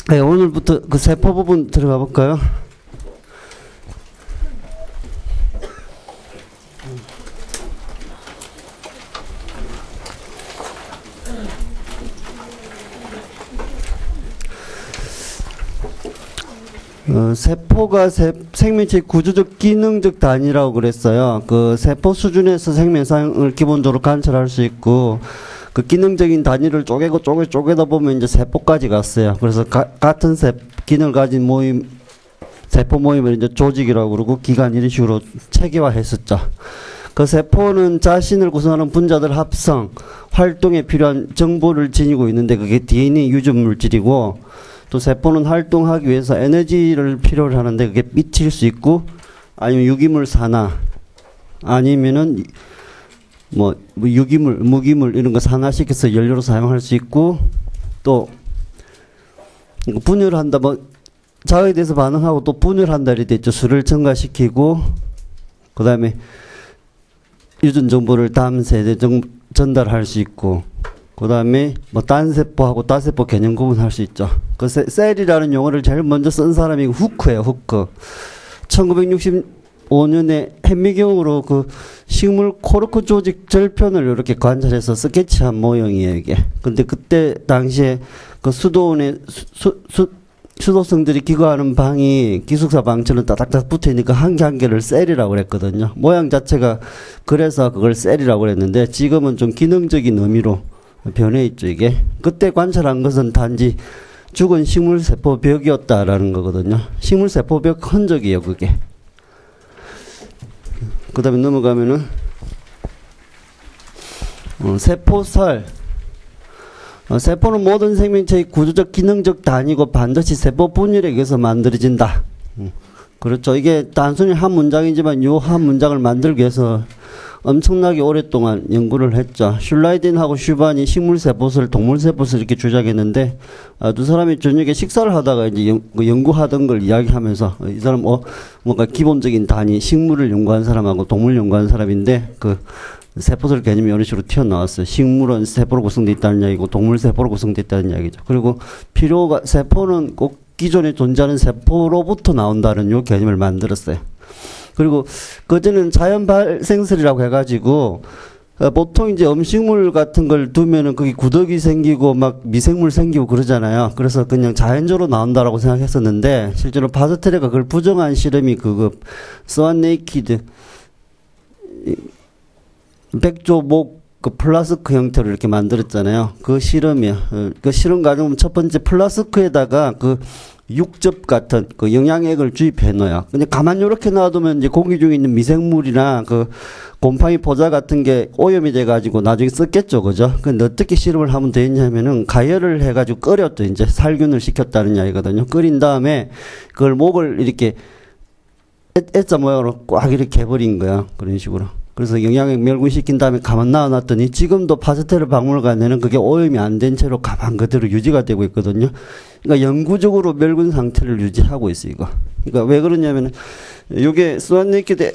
네, 오늘부터 그 세포 부분 들어가 볼까요? 세포가 생명체의 구조적 기능적 단위라고 그랬어요. 그 세포 수준에서 생명상을 기본적으로 관찰할 수 있고, 그 기능적인 단위를 쪼개다 보면 이제 세포까지 갔어요. 그래서 같은 기능을 가진 세포 모임을 이제 조직이라고 그러고, 기관 이런 식으로 체계화했었죠. 그 세포는 자신을 구성하는 분자들 합성, 활동에 필요한 정보를 지니고 있는데, 그게 DNA 유전 물질이고, 또 세포는 활동하기 위해서 에너지를 필요로 하는데, 그게 빛일 수 있고, 아니면 유기물 산화, 아니면은 유기물, 무기물 이런 거 산화시켜서 연료로 사용할 수 있고, 또 분열한다, 자극에 대해서 반응하고 또 분열한다 이렇게 있죠. 수를 증가시키고, 그 다음에 유전 정보를 다음 세대 전달할 수 있고, 그 다음에 단세포하고 다세포 개념 구분할 수 있죠. 그 셀이라는 용어를 제일 먼저 쓴 사람이 후크예요. 후크. 1965년에 현미경으로 그 식물 코르크 조직 절편을 이렇게 관찰해서 스케치한 모형이에요, 이게. 근데 그때 당시에 그 수도원에 수도성들이 기거하는 방이 기숙사 방처럼 따닥따닥 붙어 있으니까 한 개 한 개를 셀이라고 그랬거든요. 모양 자체가 그래서 그걸 셀이라고 그랬는데, 지금은 좀 기능적인 의미로 변해 있죠, 이게. 그때 관찰한 것은 단지 죽은 식물세포벽이었다라는 거거든요. 식물세포벽 흔적이에요, 그게. 그 다음에 넘어가면은, 세포살. 세포는 모든 생명체의 구조적 기능적 단위고 반드시 세포 분열에 의해서 만들어진다. 그렇죠. 이게 단순히 한 문장이지만 이 한 문장을 만들기 위해서 엄청나게 오랫동안 연구를 했죠. 슐라이딘하고 슈반이 식물세포술, 동물세포술 이렇게 주장했는데, 두 사람이 저녁에 식사를 하다가 이제 연구하던 걸 이야기하면서, 이 사람 뭔가 기본적인 단위, 식물을 연구한 사람하고 동물 연구한 사람인데, 그 세포술 개념이 이런 식으로 튀어나왔어요. 식물은 세포로 구성되어 있다는 이야기고, 동물 세포로 구성되어 있다는 이야기죠. 그리고 세포는 꼭 기존에 존재하는 세포로부터 나온다는 요 개념을 만들었어요. 그리고 그전에는 자연 발생설이라고 해가지고, 보통 이제 음식물 같은 걸 두면은 거기 구더기 생기고 막 미생물 생기고 그러잖아요. 그래서 그냥 자연적으로 나온다라고 생각했었는데, 실제로 파스텔레가 그걸 부정한 실험이 스완 네이키드 백조목 그 플라스크 형태로 이렇게 만들었잖아요. 그 실험이요. 그 실험 과정은 첫 번째 플라스크에다가 그 육즙 같은 그 영양액을 주입해 놓아요. 근데 가만히 이렇게 놔두면 이제 공기 중에 있는 미생물이나 그 곰팡이 포자 같은 게 오염이 돼가지고 나중에 썩겠죠, 그죠? 근데 어떻게 실험을 하면 되냐면은 가열을 해가지고 끓였죠. 이제 살균을 시켰다는 이야기거든요. 끓인 다음에 그걸 목을 이렇게 S자 모양으로 꽉 이렇게 해버린 거야. 그런 식으로. 그래서 영양액 멸균시킨 다음에 가만 놔놨더니 지금도 파스텔르 박물관에는 그게 오염이 안 된 채로 가만 그대로 유지가 되고 있거든요. 그러니까 영구적으로 멸균 상태를 유지하고 있어요, 이거. 그러니까 왜 그러냐면은, 요게 스완네이키드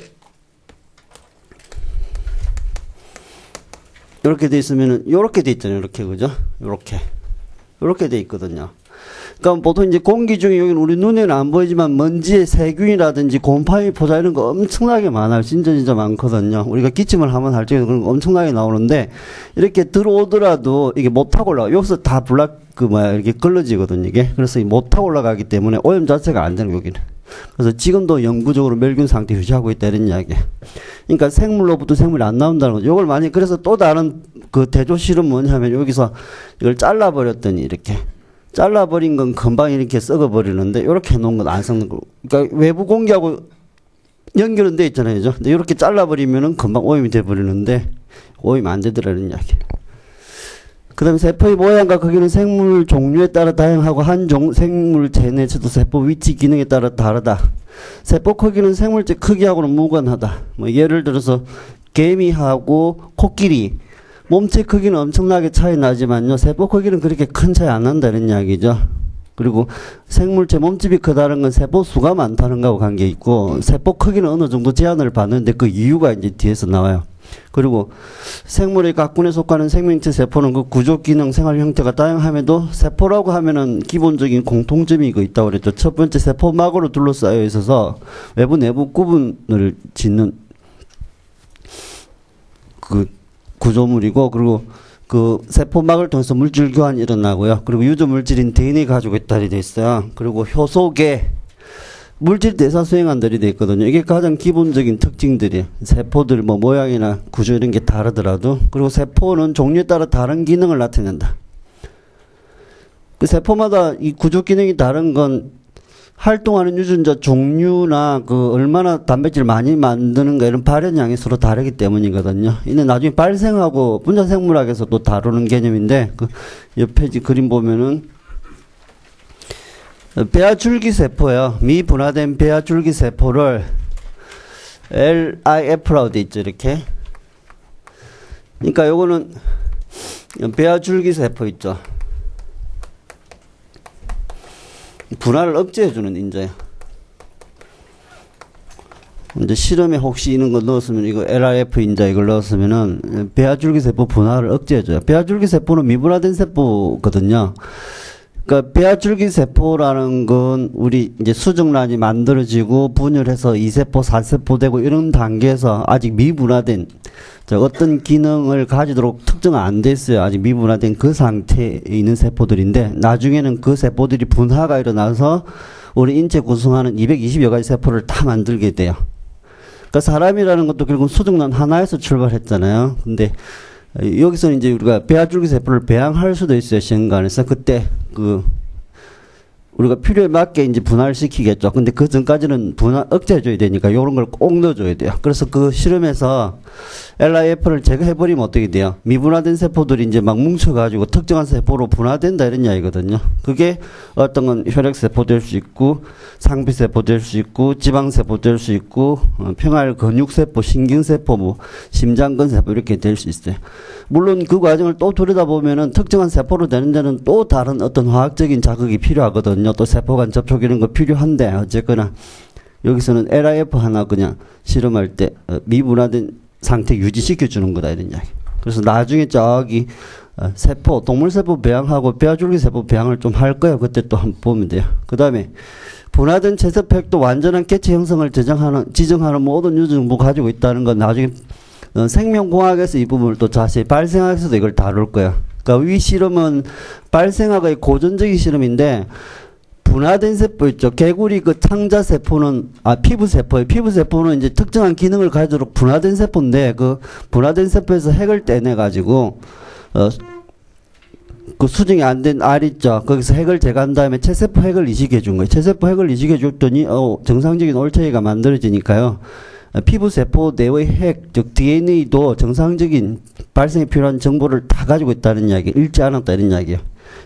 이렇게 돼 있으면은, 요렇게 돼 있잖아요, 이렇게, 그죠? 요렇게 돼 있거든요. 그러니까 보통 이제 공기 중에 여기는 우리 눈에는 안 보이지만 먼지에 세균이라든지 곰팡이 포자 이런 거 엄청나게 많아요. 진짜 많거든요. 우리가 기침을 하면 할 적에 그런 거 엄청나게 나오는데, 이렇게 들어오더라도 이게 못 타고 올라가. 여기서 다 이렇게 걸러지거든요, 이게. 그래서 못 타고 올라가기 때문에 오염 자체가 안 되는 여기는. 그래서 지금도 영구적으로 멸균 상태 유지하고 있다 이런 이야기예요. 그러니까 생물로부터 생물이 안 나온다는 거죠. 이걸 만약 그래서 또 다른 그 대조 실은 뭐냐면, 여기서 이걸 잘라버렸더니 이렇게. 잘라버린 건 금방 이렇게 썩어버리는데, 이렇게 해놓은 건 안 썩는 거. 그러니까 외부 공기하고 연결은 돼 있잖아요, 그죠? 근데 이렇게 잘라버리면은 금방 오염이 돼버리는데, 오염이 안 되더라는 이야기. 그 다음에 세포의 모양과 크기는 생물 종류에 따라 다양하고, 한 생물체 내에서도 세포 위치 기능에 따라 다르다. 세포 크기는 생물체 크기하고는 무관하다. 예를 들어서 개미하고 코끼리, 몸체 크기는 엄청나게 차이 나지만요, 세포 크기는 그렇게 큰 차이 안 난다는 이야기죠. 그리고 생물체 몸집이 크다는 건 세포 수가 많다는 거하고 관계 있고, 세포 크기는 어느 정도 제한을 받는데 그 이유가 이제 뒤에서 나와요. 그리고 생물의 각군에 속하는 생명체 세포는 그 구조, 기능, 생활 형태가 다양함에도 세포라고 하면은 기본적인 공통점이 있다고 그랬죠. 첫 번째 세포막으로 둘러싸여 있어서 외부 내부 구분을 짓는 그 구조물이고, 그리고 그 세포막을 통해서 물질 교환이 일어나고요. 그리고 유전 물질인 DNA 가지고 있다리 돼 있어요. 그리고 효소계 물질 대사 수행안들이 돼 있거든요. 이게 가장 기본적인 특징들이에요. 세포들 뭐 모양이나 구조 이런 게 다르더라도. 그리고 세포는 종류에 따라 다른 기능을 나타낸다. 그 세포마다 이 구조 기능이 다른 건 활동하는 유전자 종류나 그 얼마나 단백질을 많이 만드는가 이런 발현량이 서로 다르기 때문이거든요. 이는 나중에 발생하고 분자생물학에서 또 다루는 개념인데, 그 옆에 그림 보면은 배아줄기세포예요. 미분화된 배아줄기세포를 LIF라고 돼 있죠, 이렇게. 그러니까 요거는 배아줄기세포 있죠. 분화를 억제해주는 인자예요. 이제 실험에 혹시 이런 거 넣었으면, 이거 LIF 인자 이걸 넣었으면은 배아줄기세포 분화를 억제해줘요. 배아줄기세포는 미분화된 세포거든요. 그러니까 배아줄기세포라는 건 우리 이제 수정란이 만들어지고 분열해서 2세포, 4세포 되고 이런 단계에서 아직 미분화된 어떤 기능을 가지도록 특정은 안 됐어요. 아직 미분화된 그 상태에 있는 세포들인데, 나중에는 그 세포들이 분화가 일어나서 우리 인체 구성하는 220여 가지 세포를 다 만들게 돼요. 그러니까 사람이라는 것도 결국 수정란 하나에서 출발했잖아요. 근데 여기서는 이제 우리가 배아줄기세포를 배양할 수도 있어요, 시험관에서. 그때 우리가 필요에 맞게 이제 분할을 시키겠죠. 근데 그 전까지는 분할 억제해줘야 되니까 요런 걸 꼭 넣어줘야 돼요. 그래서 그 실험에서 LIF를 제거해버리면 어떻게 돼요? 미분화된 세포들이 이제 막 뭉쳐가지고 특정한 세포로 분화된다 이런 이야기거든요. 그게 어떤 건 혈액세포 될 수 있고, 상피세포 될 수 있고, 지방세포 될 수 있고, 평활 근육세포, 신경세포, 뭐, 심장근세포 이렇게 될 수 있어요. 물론 그 과정을 또 들여다보면은 특정한 세포로 되는 데는 또 다른 어떤 화학적인 자극이 필요하거든요. 또 세포 간 접촉 이런 거 필요한데, 어쨌거나 여기서는 LIF 하나 그냥 실험할 때 미분화된 상태 유지시켜 주는 거다 이런 이야기. 그래서 나중에 저기 세포, 동물세포 배양하고 배아줄기세포 배양을 좀 할 거예요. 그때 또 한번 보면 돼요. 그 다음에 분화된 채석팩도 완전한 개체 형성을 지정하는 모든 유전을 가지고 있다는 건 나중에 생명공학에서 이 부분을 또 자세히, 발생학에서도 이걸 다룰 거예요. 그러니까 위 실험은 발생학의 고전적인 실험인데, 분화된 세포 있죠. 개구리 그 창자세포는, 피부세포예요. 피부세포는 이제 특정한 기능을 가지도록 분화된 세포인데, 그 분화된 세포에서 핵을 떼내가지고, 그 수정이 안 된 알 있죠. 거기서 핵을 제거한 다음에 체세포 핵을 이식해 준 거예요. 체세포 핵을 이식해 줬더니, 정상적인 올체가 만들어지니까요. 피부세포 내의 핵, 즉 DNA도 정상적인 발생에 필요한 정보를 다 가지고 있다는 이야기, 잃지 않았다 이런 이야기예요.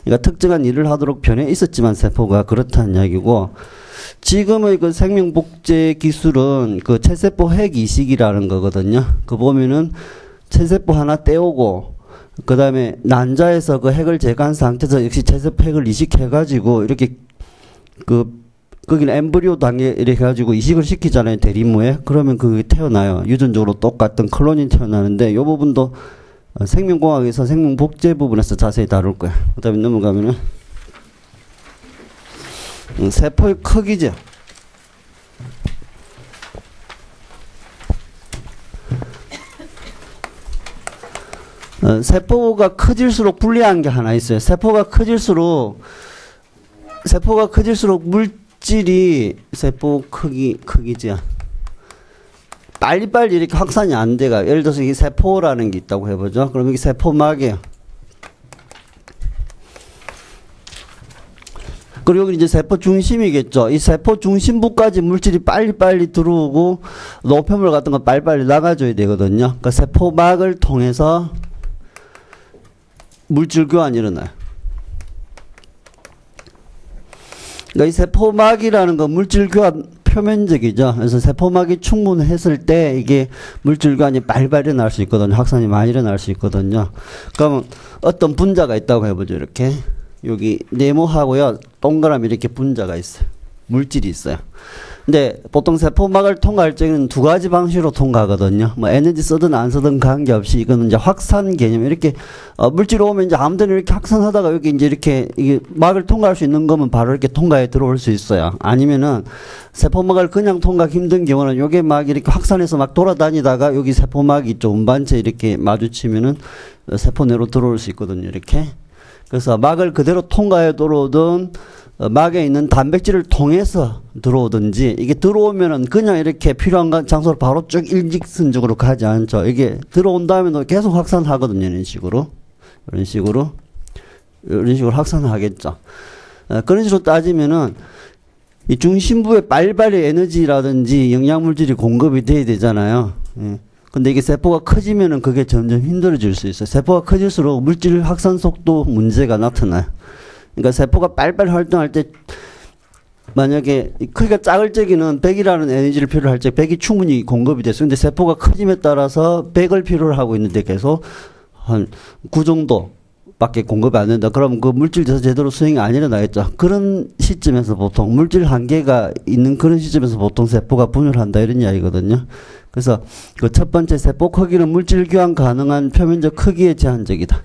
그러니까 특정한 일을 하도록 변해 있었지만 세포가 그렇다는 이야기고, 지금의 그 생명복제 기술은 그 체세포 핵 이식이라는 거거든요. 그 보면은 체세포 하나 떼오고, 그 다음에 난자에서 그 핵을 제거한 상태에서 역시 체세포 핵을 이식해가지고 이렇게 거기는 엠브리오 단계 이렇게 해가지고 이식을 시키잖아요, 대리모에. 그러면 그게 태어나요. 유전적으로 똑같은 클론이 태어나는데, 이 부분도 생명공학에서 생명복제 부분에서 자세히 다룰 거예요. 그 다음에 넘어가면은, 세포의 크기죠. 세포가 커질수록 불리한 게 하나 있어요. 세포가 커질수록 물질이 세포 크기죠. 빨리빨리 이렇게 확산이 안 돼가. 예를 들어서 이게 세포라는 게 있다고 해보죠. 그럼 이게 세포막이에요. 그리고 여기 이제 세포 중심이겠죠. 이 세포 중심부까지 물질이 빨리빨리 들어오고 노폐물 같은 거 빨리빨리 나가줘야 되거든요. 그러니까 세포막을 통해서 물질 교환이 일어나요. 그러니까 이 세포막이라는 건 물질 교환 표면적이죠. 그래서 세포막이 충분했을 때 이게 물질 교환이 빨리빨리 일어날 수 있거든요. 확산이 많이 일어날 수 있거든요. 그러면 어떤 분자가 있다고 해보죠. 이렇게 여기 네모하고요, 동그라미 이렇게 분자가 있어요. 물질이 있어요. 근데 보통 세포막을 통과할 적에는 두 가지 방식으로 통과하거든요. 뭐 에너지 쓰든 안 쓰든 관계없이 이거는 이제 확산 개념. 이렇게 물질이 오면 이제 아무 데나 이렇게 확산하다가 여기 이제 이렇게 이게 막을 통과할 수 있는 거면 바로 이렇게 통과해 들어올 수 있어요. 아니면은 세포막을 그냥 통과하기 힘든 경우는 요게 막 이렇게 확산해서 막 돌아다니다가 여기 세포막이 좀 운반체 이렇게 마주치면은 세포 내로 들어올 수 있거든요. 이렇게. 그래서 막을 그대로 통과해 들어오든 막에 있는 단백질을 통해서 들어오든지, 이게 들어오면은 그냥 이렇게 필요한 장소로 바로 쭉 일직선적으로 가지 않죠. 이게 들어온 다음에도 계속 확산하거든요. 이런 식으로 확산하겠죠. 그런 식으로 따지면은 이 중심부에 빨리빨리 에너지라든지 영양물질이 공급이 돼야 되잖아요. 근데 이게 세포가 커지면은 그게 점점 힘들어질 수 있어요. 세포가 커질수록 물질 확산 속도 문제가 나타나요. 그러니까 세포가 빨리빨리 활동할 때 만약에 크기가 작을 적에는 100이라는 에너지를 필요로 할 때 100이 충분히 공급이 됐어요. 근데 세포가 커짐에 따라서 100을 필요로 하고 있는데 계속 한 9 정도밖에 공급이 안 된다. 그럼 그 물질에서 제대로 수행이 안 일어나겠죠. 그런 시점에서 보통 물질 한계가 있는 그런 시점에서 보통 세포가 분열한다 이런 이야기거든요. 그래서 그 첫 번째 세포 크기는 물질 교환 가능한 표면적 크기에 제한적이다.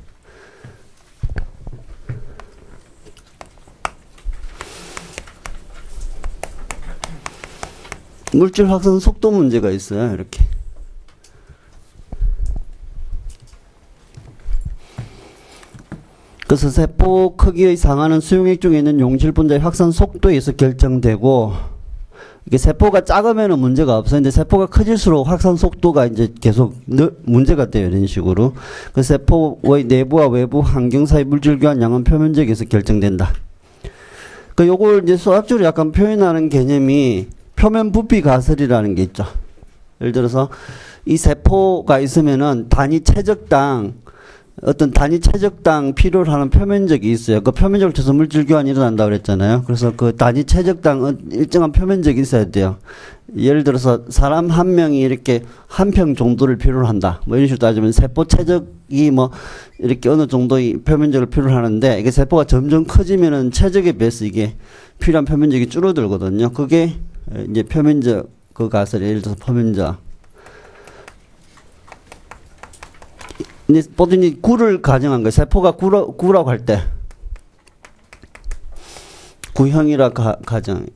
물질 확산 속도 문제가 있어요. 이렇게. 그래서 세포 크기의 상한은 수용액 중에 있는 용질 분자의 확산 속도에 의해서 결정되고, 이게 세포가 작으면 문제가 없어요. 근데 세포가 커질수록 확산 속도가 이제 계속 문제가 돼요. 이런 식으로. 그 세포의 내부와 외부 환경 사이 물질 교환 양은 표면적에서 결정된다. 그 요걸 이제 수학적으로 약간 표현하는 개념이 표면 부피 가설이라는 게 있죠. 예를 들어서 이 세포가 있으면은 단위 최적당 어떤 단위 최적당 필요로 하는 표면적이 있어요. 그 표면적을 쳐서 물질 교환이 일어난다고 그랬잖아요. 그래서 그 단위 최적당 일정한 표면적이 있어야 돼요. 예를 들어서 사람 한 명이 이렇게 한 평 정도를 필요로 한다. 뭐 이런 식으로 따지면 세포 최적이 뭐 이렇게 어느 정도의 표면적을 필요로 하는데, 이게 세포가 점점 커지면은 최적에 비해서 이게 필요한 표면적이 줄어들거든요. 그게 이제 표면적 그 가설, 예를 들어서 표면적. 이제 보통 이 구를 가정한 거예요. 세포가 구라고 할 때 구형이라 가정.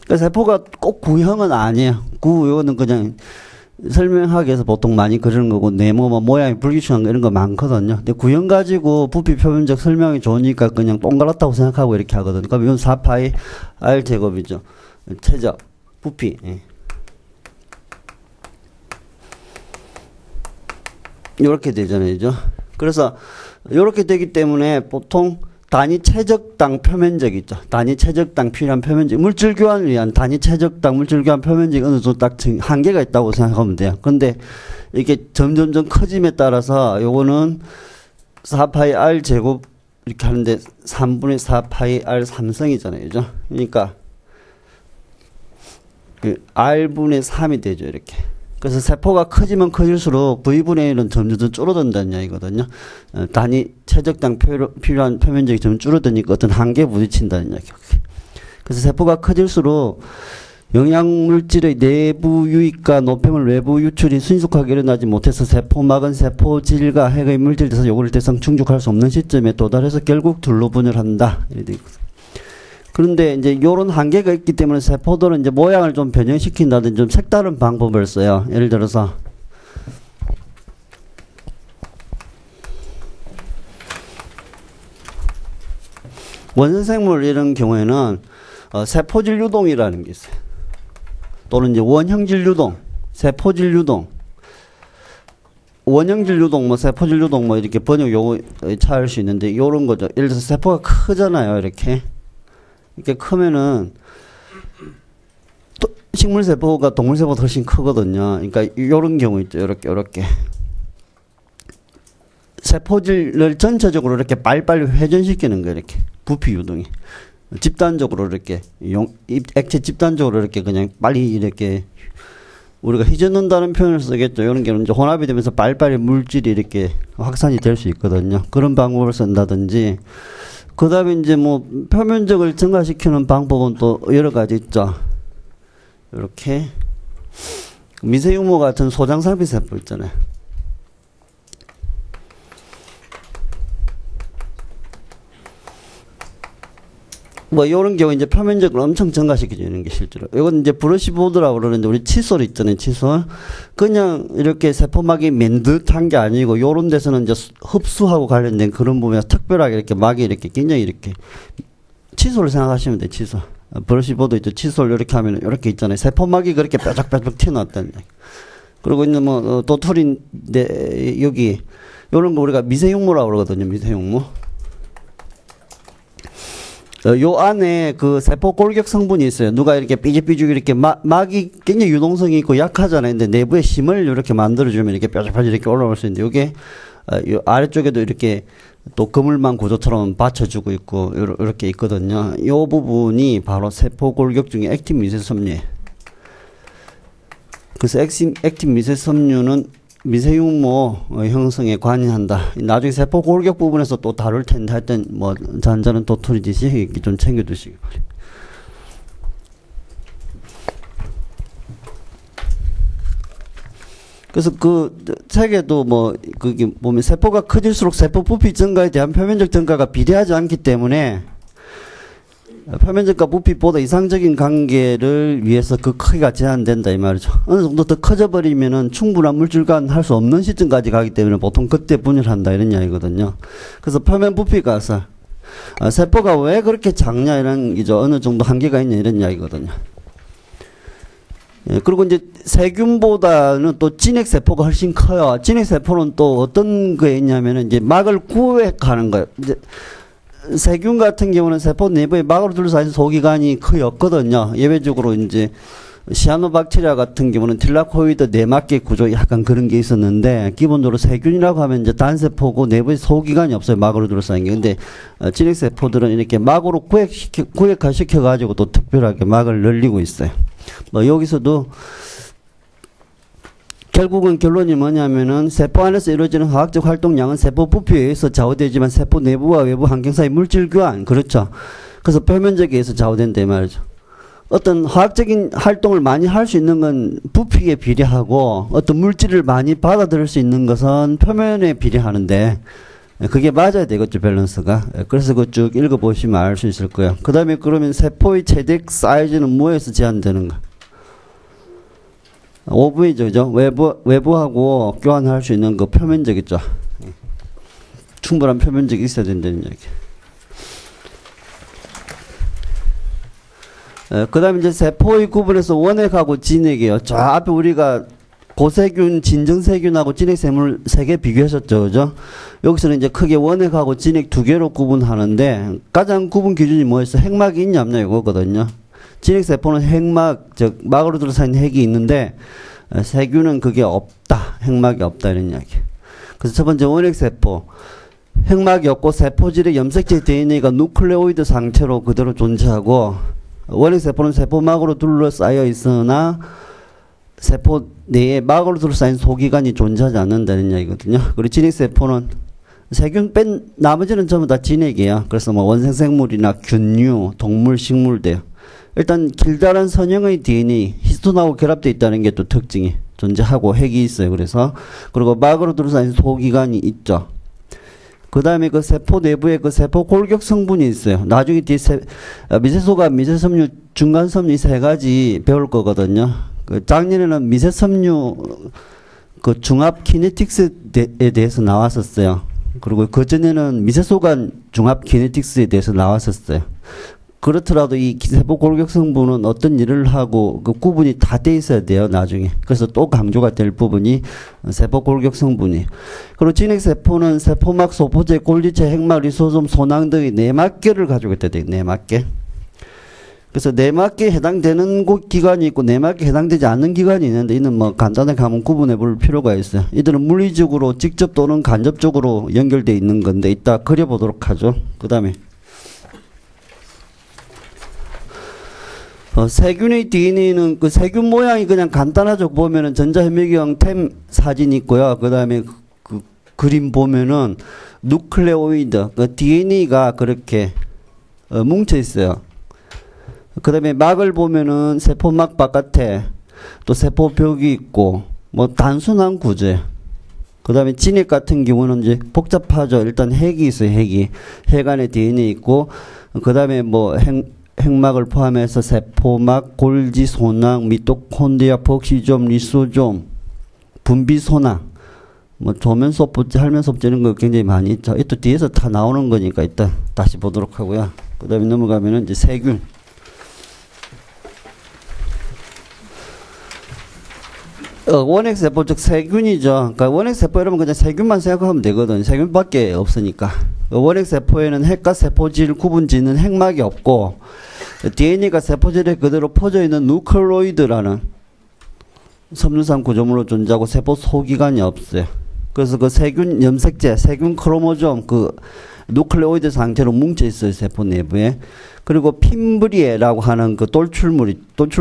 그러니까 세포가 꼭 구형은 아니에요. 이거는 그냥 설명하기 위해서 보통 많이 그리는 거고, 네모 뭐 모양이 불규칙한 거 이런 거 많거든요. 근데 구형 가지고 부피 표면적 설명이 좋으니까 그냥 동그랗다고 생각하고 이렇게 하거든요. 그럼 이건 4파이 R 제곱이죠. 최적 부피. 이렇게 되잖아요. 그죠? 그래서 이렇게 되기 때문에 보통 단위 최적당 표면적 있죠. 단위 최적당 필요한 표면적, 물질 교환을 위한 단위 최적당 물질 교환 표면적이 어느 정도 딱 한계가 있다고 생각하면 돼요. 근데 이게 점점점 커짐에 따라서 요거는 4파이 R 제곱 이렇게 하는데 3분의 4파이 R 삼성이잖아요. 그죠? 그러니까 R분의 3이 되죠. 이렇게. 그래서 세포가 커지면 커질수록 V분의 1은 점점 줄어든다는 이야기거든요. 단위 최적당 필요한 표면적이 좀 줄어드니까 어떤 한계에 부딪힌다는 이야기. 그래서 세포가 커질수록 영양물질의 내부 유입과 노폐물 외부 유출이 신속하게 일어나지 못해서 세포막은 세포질과 핵의 물질에서 요구를 대상 충족할 수 없는 시점에 도달해서 결국 둘로 분열한다. 그런데 이제 요런 한계가 있기 때문에 세포들은 이제 모양을 좀 변형시킨다든지 좀 색다른 방법을 써요. 예를 들어서 원생물 이런 경우에는 세포질 유동이라는 게 있어요. 또는 이제 원형질 유동, 세포질 유동, 원형질 유동, 뭐 세포질 유동, 뭐 이렇게 번역 용어 차이할 수 있는데 요런 거죠. 예를 들어서 세포가 크잖아요. 이렇게 크면은 또 식물세포가 동물세포보다 훨씬 크거든요. 그러니까 요런 경우 있죠. 요렇게 세포질을 전체적으로 이렇게 빨리빨리 회전시키는 거예요. 이렇게 부피 유동이 집단적으로 이렇게 액체 집단적으로 이렇게 그냥 빨리 이렇게 우리가 휘젓는다는 표현을 쓰겠죠. 이런 경우는 이제 혼합이 되면서 빨리빨리 물질이 이렇게 확산이 될 수 있거든요. 그런 방법을 쓴다든지, 그 다음에 이제 뭐 표면적을 증가시키는 방법은 또 여러 가지 있죠. 이렇게 미세유모 같은 소장상피세포 있잖아요. 뭐 이런 경우 이제 표면적을 엄청 증가시켜주는 게 실제로. 이건 이제 브러시보드라고 그러는데 우리 칫솔 있잖아요, 칫솔. 그냥 이렇게 세포막이 맨 듯한 게 아니고 요런 데서는 이제 흡수하고 관련된 그런 부분에 특별하게 이렇게 막이 이렇게 굉장히 이렇게 칫솔을 생각하시면 돼요, 칫솔. 브러시보드 있죠, 칫솔 이렇게 하면 이렇게 있잖아요. 세포막이 그렇게 뾰족뾰족 튀어나왔다는 얘기. 그리고 이제 뭐 도토리인데 여기 요런 거 우리가 미세흉모라고 그러거든요, 미세흉모. 요 안에 그 세포 골격 성분이 있어요. 누가 이렇게 삐죽삐죽 이렇게 막이 굉장히 유동성이 있고 약하잖아요. 근데 내부에 힘을 이렇게 만들어주면 이렇게 뾰족뾰족 이렇게 올라올 수 있는데 요게 요 아래쪽에도 이렇게 또 그물망 구조처럼 받쳐주고 있고 이렇게 있거든요. 요 부분이 바로 세포 골격 중에 액틴 미세섬유예요. 그래서 액틴 미세섬유는 미세흉모 형성에 관여한다. 나중에 세포 골격 부분에서 또 다룰 텐데 하여튼 뭐 잔잔한 도토리 지시 이렇게 좀 챙겨두시기 바랍니다. 그래서 그 책에도 뭐 그게 보면 세포가 커질수록 세포 부피 증가에 대한 표면적 증가가 비례하지 않기 때문에 표면적과 부피보다 이상적인 관계를 위해서 그 크기가 제한된다 이 말이죠. 어느 정도 더 커져버리면은 충분한 물질관 할 수 없는 시점까지 가기 때문에 보통 그때 분열한다 이런 이야기거든요. 그래서 표면 부피가 세포가 왜 그렇게 작냐 이런 기죠. 어느 정도 한계가 있냐 이런 이야기거든요. 예, 그리고 이제 세균보다는 또 진핵세포가 훨씬 커요. 진핵세포는 또 어떤 거에 있냐면은 이제 막을 구획하는 거예요. 이제 세균 같은 경우는 세포 내부에 막으로 둘러싸인 소기관이 거의 없거든요. 예외적으로 이제 시아노박테리아 같은 경우는 틸라코이드 내막계 구조 약간 그런 게 있었는데 기본적으로 세균이라고 하면 이제 단세포고 내부에 소기관이 없어요. 막으로 둘러싸인 게. 근데 진핵세포들은 이렇게 막으로 구획화시켜 가지고 또 특별하게 막을 늘리고 있어요. 뭐 여기서도 결국은 결론이 뭐냐면은 세포 안에서 이루어지는 화학적 활동량은 세포 부피에 의해서 좌우되지만 세포 내부와 외부 환경 사이 물질 교환, 그렇죠. 그래서 표면적에 의해서 좌우된다 이 말이죠. 어떤 화학적인 활동을 많이 할 수 있는 건 부피에 비례하고 어떤 물질을 많이 받아들일 수 있는 것은 표면에 비례하는데 그게 맞아야 되겠죠, 밸런스가. 그래서 그 쭉 읽어보시면 알 수 있을 거예요. 그 다음에 그러면 세포의 최대 사이즈는 뭐에서 제한되는가? OV죠, 그죠? 외부하고 교환할 수 있는 그 표면적 있죠. 충분한 표면적이 있어야 된다는 얘기. 그 다음에 이제 세포의 구분에서 원핵하고 진핵이에요. 저 앞에 우리가 고세균, 진정세균하고 진핵세물 3개 비교했었죠, 그죠? 여기서는 이제 크게 원핵하고 진핵 2개로 구분하는데 가장 구분 기준이 뭐였어? 핵막이 있냐 없냐 이거거든요. 진핵세포는 핵막, 즉 막으로 둘러싸인 핵이 있는데 세균은 그게 없다. 핵막이 없다 이런 이야기. 그래서 첫 번째 원핵세포. 핵막이 없고 세포질의 염색체 DNA가 누클레오이드 상태로 그대로 존재하고 원핵세포는 세포막으로 둘러싸여 있으나 세포 내에 막으로 둘러싸인 소기관이 존재하지 않는다는 이야기거든요. 그리고 진핵세포는 세균 뺀 나머지는 전부 다 진핵이에요. 그래서 뭐 원생생물이나 균류, 동물, 식물 돼요. 일단 길다란 선형의 DNA, 히스톤하고 결합되어 있다는 게 또 특징이 존재하고 핵이 있어요. 그래서 그리고 막으로 둘러싸인 소기관이 있죠. 그 다음에 그 세포 내부에 그 세포 골격 성분이 있어요. 나중에 뒤에 미세소가, 미세섬유, 중간섬유 이 3가지 배울 거거든요. 그 작년에는 미세섬유 그 중합 키네틱스에 대해서 나왔었어요. 그리고 그 전에는 미세소간 중합 키네틱스에 대해서 나왔었어요. 그렇더라도 이 세포 골격 성분은 어떤 일을 하고 그 구분이 다 돼 있어야 돼요, 나중에. 그래서 또 강조가 될 부분이 세포 골격 성분이. 그리고 진핵세포는 세포막, 소포제, 골지체, 핵막, 리소솜, 소낭 등의 내막계를 가지고 있다 돼요, 내막계. 그래서 내막계에 해당되는 기관이 있고 내막계에 해당되지 않는 기관이 있는데 이는 뭐 간단하게 한번 구분해 볼 필요가 있어요. 이들은 물리적으로 직접 또는 간접적으로 연결되어 있는 건데 이따 그려보도록 하죠. 그 다음에 세균의 DNA는 그 세균 모양이 그냥 간단하죠. 보면은 전자현미경 템 사진이 있고요. 그 다음에 그림 보면은 누클레오이드, 그 DNA가 그렇게 뭉쳐 있어요. 그 다음에 막을 보면은 세포막 바깥에 또 세포벽이 있고, 뭐 단순한 구조예요. 그 다음에 진액 같은 경우는 이제 복잡하죠. 일단 핵이 있어요, 핵이. 핵 안에 DNA 있고, 그 다음에 뭐 핵막을 포함해서 세포막, 골지, 소낭, 미토콘드리아, 복시좀, 리소좀, 분비소낭, 뭐 조면소포제, 할면소포제 이런 거 굉장히 많이 있죠. 또 뒤에서 다 나오는 거니까 일단 다시 보도록 하고요. 그 다음에 넘어가면은 이제 세균. 원핵세포, 즉 세균이죠. 그러니까 원핵세포 여러분 그냥 세균만 생각하면 되거든. 세균밖에 없으니까. 원핵세포에는 핵과 세포질 구분짓는 핵막이 없고, DNA가 세포질에 그대로 퍼져 있는 누클로이드라는 섬유상 구조물로 존재하고 세포 소기관이 없어요. 그래서 그 세균 염색체, 세균 크로모좀, 그 누클레오이드 상태로 뭉쳐 있어요, 세포 내부에. 그리고 핀브리에라고 하는 그 돌출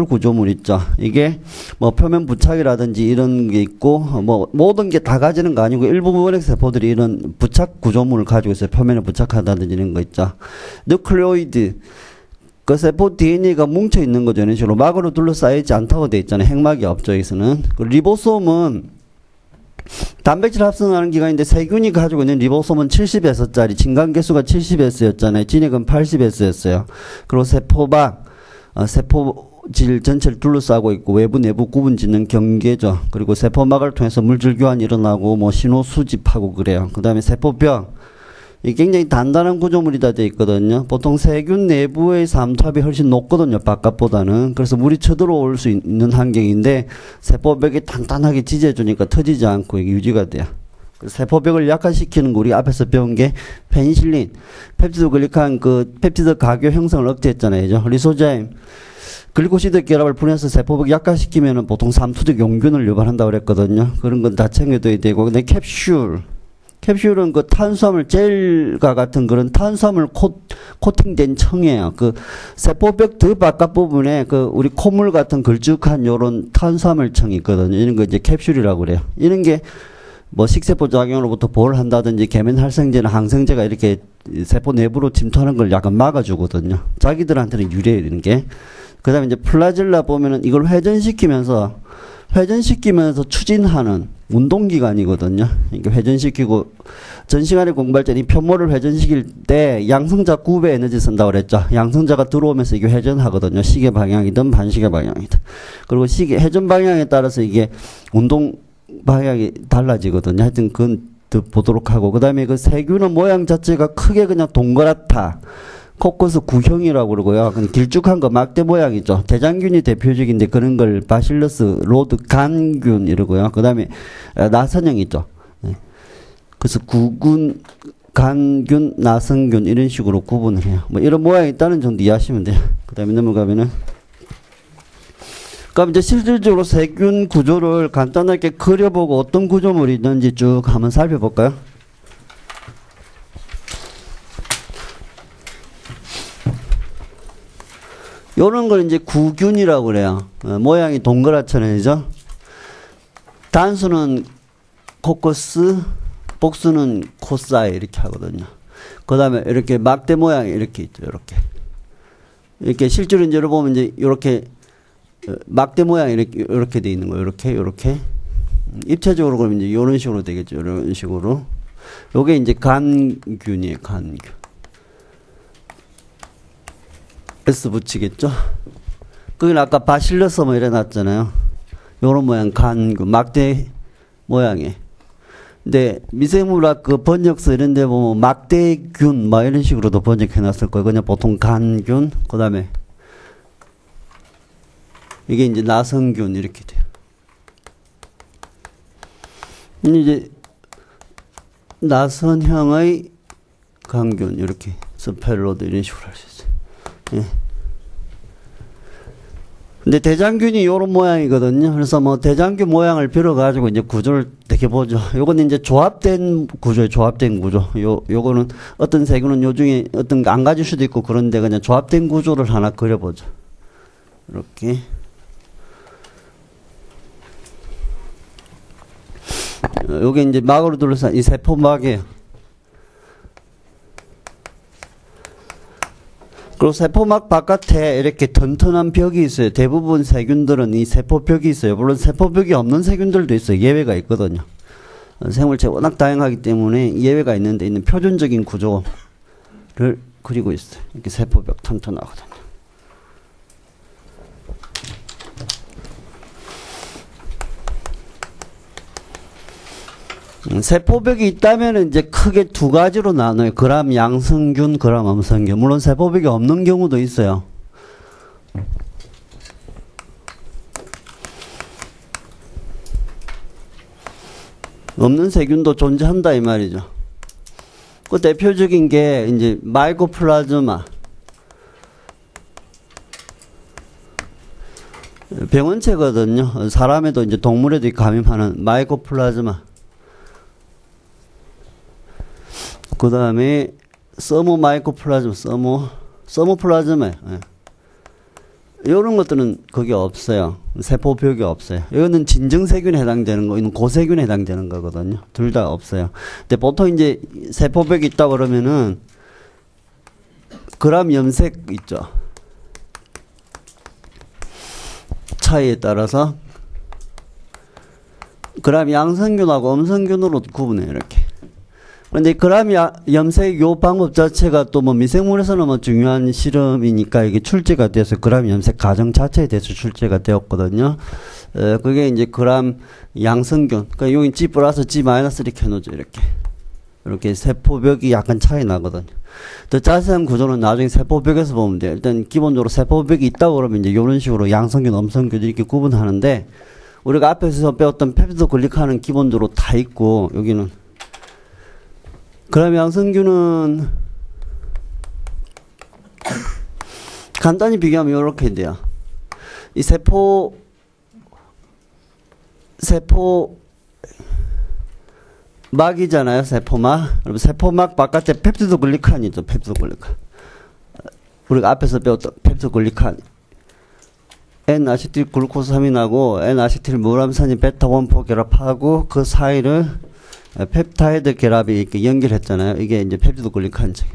구조물 있죠. 이게 뭐 표면 부착이라든지 이런 게 있고, 뭐 모든 게 다 가지는 거 아니고 일부 원핵 세포들이 이런 부착 구조물을 가지고 있어요. 표면에 부착하다든지 이런 거 있죠. 누클레오이드, 그 세포 DNA가 뭉쳐 있는 거죠. 이런 식으로 막으로 둘러싸이지 않다고 돼 있잖아요. 핵막이 없죠, 여기서는. 리보솜은 단백질 합성하는 기관인데 세균이 가지고 있는 리보솜은 70S짜리, 진간계수가 70S였잖아요. 진액은 80S였어요. 그리고 세포박, 세포질 전체를 둘러싸고 있고 외부 내부 구분짓는 경계죠. 그리고 세포막을 통해서 물질 교환이 일어나고 뭐 신호 수집하고 그래요. 그 다음에 세포벽, 이 굉장히 단단한 구조물이 다 되어 있거든요. 보통 세균 내부의 삼투압이 훨씬 높거든요, 바깥보다는. 그래서 물이 쳐들어올 수 있는 환경인데 세포벽이 단단하게 지져주니까 터지지 않고 이게 유지가 돼요. 세포벽을 약화시키는 거 우리 앞에서 배운 게 페니실린, 펩티드 글리칸 그 펩티드 가교 형성을 억제했잖아요. 리소자임, 글리코시드 결합을 분해해서 세포벽 약화시키면은 보통 삼투적 용균을 유발한다고 그랬거든요. 그런 건 다 챙겨둬야 되고. 근데 캡슐은 그 탄수화물 젤과 같은 그런 탄수화물 코팅된 청이에요. 그 세포벽 더 바깥 부분에 그 우리 콧물 같은 걸쭉한 요런 탄수화물 청이 있거든요. 이런 거 이제 캡슐이라고 그래요. 이런 게 뭐 식세포 작용으로부터 보호를 한다든지 계면 활성제나 항생제가 이렇게 세포 내부로 침투하는 걸 약간 막아주거든요. 자기들한테는 유리해요, 이런 게. 그 다음에 이제 플라젤라 보면은 이걸 회전시키면서 추진하는 운동기관이거든요. 이게 회전시키고, 전 시간에 공부할 때 이 편모를 회전시킬 때 양성자 9배 에너지 쓴다고 그랬죠. 양성자가 들어오면서 이게 회전하거든요. 시계 방향이든 반시계 방향이든. 그리고 회전 방향에 따라서 이게 운동 방향이 달라지거든요. 하여튼 그건 더 보도록 하고. 그 다음에 그 세균의 모양 자체가 크게 그냥 동그랗다. 코커스 구형이라고 그러고요. 길쭉한 거 막대 모양이죠. 대장균이 대표적인데 그런 걸 바실러스 로드 간균 이러고요. 그 다음에 나선형 있죠. 그래서 구균, 간균, 나선균 이런 식으로 구분을 해요. 뭐 이런 모양이 있다는 정도 이해하시면 돼요. 그 다음에 넘어가면은, 그럼 이제 실질적으로 세균 구조를 간단하게 그려보고 어떤 구조물이 있는지 쭉 한번 살펴볼까요? 요런 걸 이제 구균이라고 그래요. 모양이 동그랗잖아요. 단수는 코커스, 복수는 코사이 이렇게 하거든요. 그 다음에 이렇게 막대 모양이 이렇게 있죠. 이렇게 실제로 이제 여러분 보면 이제 이렇게 막대 모양이 이렇게 돼 있는 거예요. 이렇게. 입체적으로 그러면 이제 이런 식으로 되겠죠. 이런 식으로. 요게 이제 간균이에요. 간균. S 붙이겠죠? 거기는 아까 바실러스 뭐 이래 놨잖아요. 요런 모양 간균, 막대 모양이. 근데 미생물학 그 번역서 이런 데 보면 막대균 막 이런 식으로도 번역해 놨을 거예요. 그냥 보통 간균, 그 다음에 이게 이제 나선균 이렇게 돼요. 이제 나선형의 간균 이렇게 스펠로도 이런 식으로 할 수 있어요. 예. 근데 대장균이 요런 모양이거든요. 그래서 뭐 대장균 모양을 빌어가지고 이제 구조를 이렇게 보죠. 요거는 이제 조합된 구조예요. 조합된 구조. 요거는 어떤 세균은 요 중에 어떤 거 안 가질 수도 있고 그런데 그냥 조합된 구조를 하나 그려보죠. 이렇게. 요게 이제 막으로 둘러싼 이 세포막이에요. 그리고 세포막 바깥에 이렇게 튼튼한 벽이 있어요. 대부분 세균들은 이 세포벽이 있어요. 물론 세포벽이 없는 세균들도 있어요. 예외가 있거든요. 생물체 워낙 다양하기 때문에 예외가 있는데 있는 표준적인 구조를 그리고 있어요. 이렇게 세포벽 튼튼하거든요. 세포벽이 있다면 이제 크게 두 가지로 나눠요. 그람 양성균, 그람 음성균. 물론 세포벽이 없는 경우도 있어요. 없는 세균도 존재한다 이 말이죠. 그 대표적인 게 이제 마이코플라즈마. 병원체거든요. 사람에도 이제 동물에도 감염하는 마이코플라즈마. 그 다음에 서모마이코플라즈마, 서모플라즈마. 예. 이런 것들은 거기 없어요. 세포벽이 없어요. 이거는 진정세균에 해당되는 거, 이건 고세균에 해당되는 거거든요. 둘 다 없어요. 근데 보통 이제 세포벽이 있다 그러면은 그람 염색 있죠. 차이에 따라서 그람 양성균하고 음성균으로 구분해요. 이렇게. 근데 그람 염색 요 방법 자체가 또 뭐 미생물에서는 뭐 중요한 실험이니까 이게 출제가 돼서 그람 염색 과정 자체에 대해서 출제가 되었거든요. 그게 이제 그람 양성균. 그러니까 여기 G 플러스 G 마이너스 이렇게 해놓죠. 이렇게 세포벽이 약간 차이 나거든요. 더 자세한 구조는 나중에 세포벽에서 보면 돼요. 일단 기본적으로 세포벽이 있다고 그러면 이제 이런 식으로 양성균, 음성균 이렇게 구분하는데 우리가 앞에서 배웠던 펩티드 글리칸은 기본적으로 다 있고 여기는 그럼 양성균은 간단히 비교하면 이렇게 돼요. 이 세포막이잖아요. 세포막. 그럼 세포막 바깥에 펩티드 글리칸이죠. 펩티드 글리칸. 우리가 앞에서 배웠던 펩티드 글리칸. N-아시틸 글루코사민하고 N-아시틸 무람산이 베타 원포 결합하고 그 사이를 펩타이드 결합이 이렇게 연결했잖아요. 이게 이제 펩티드 글리칸층.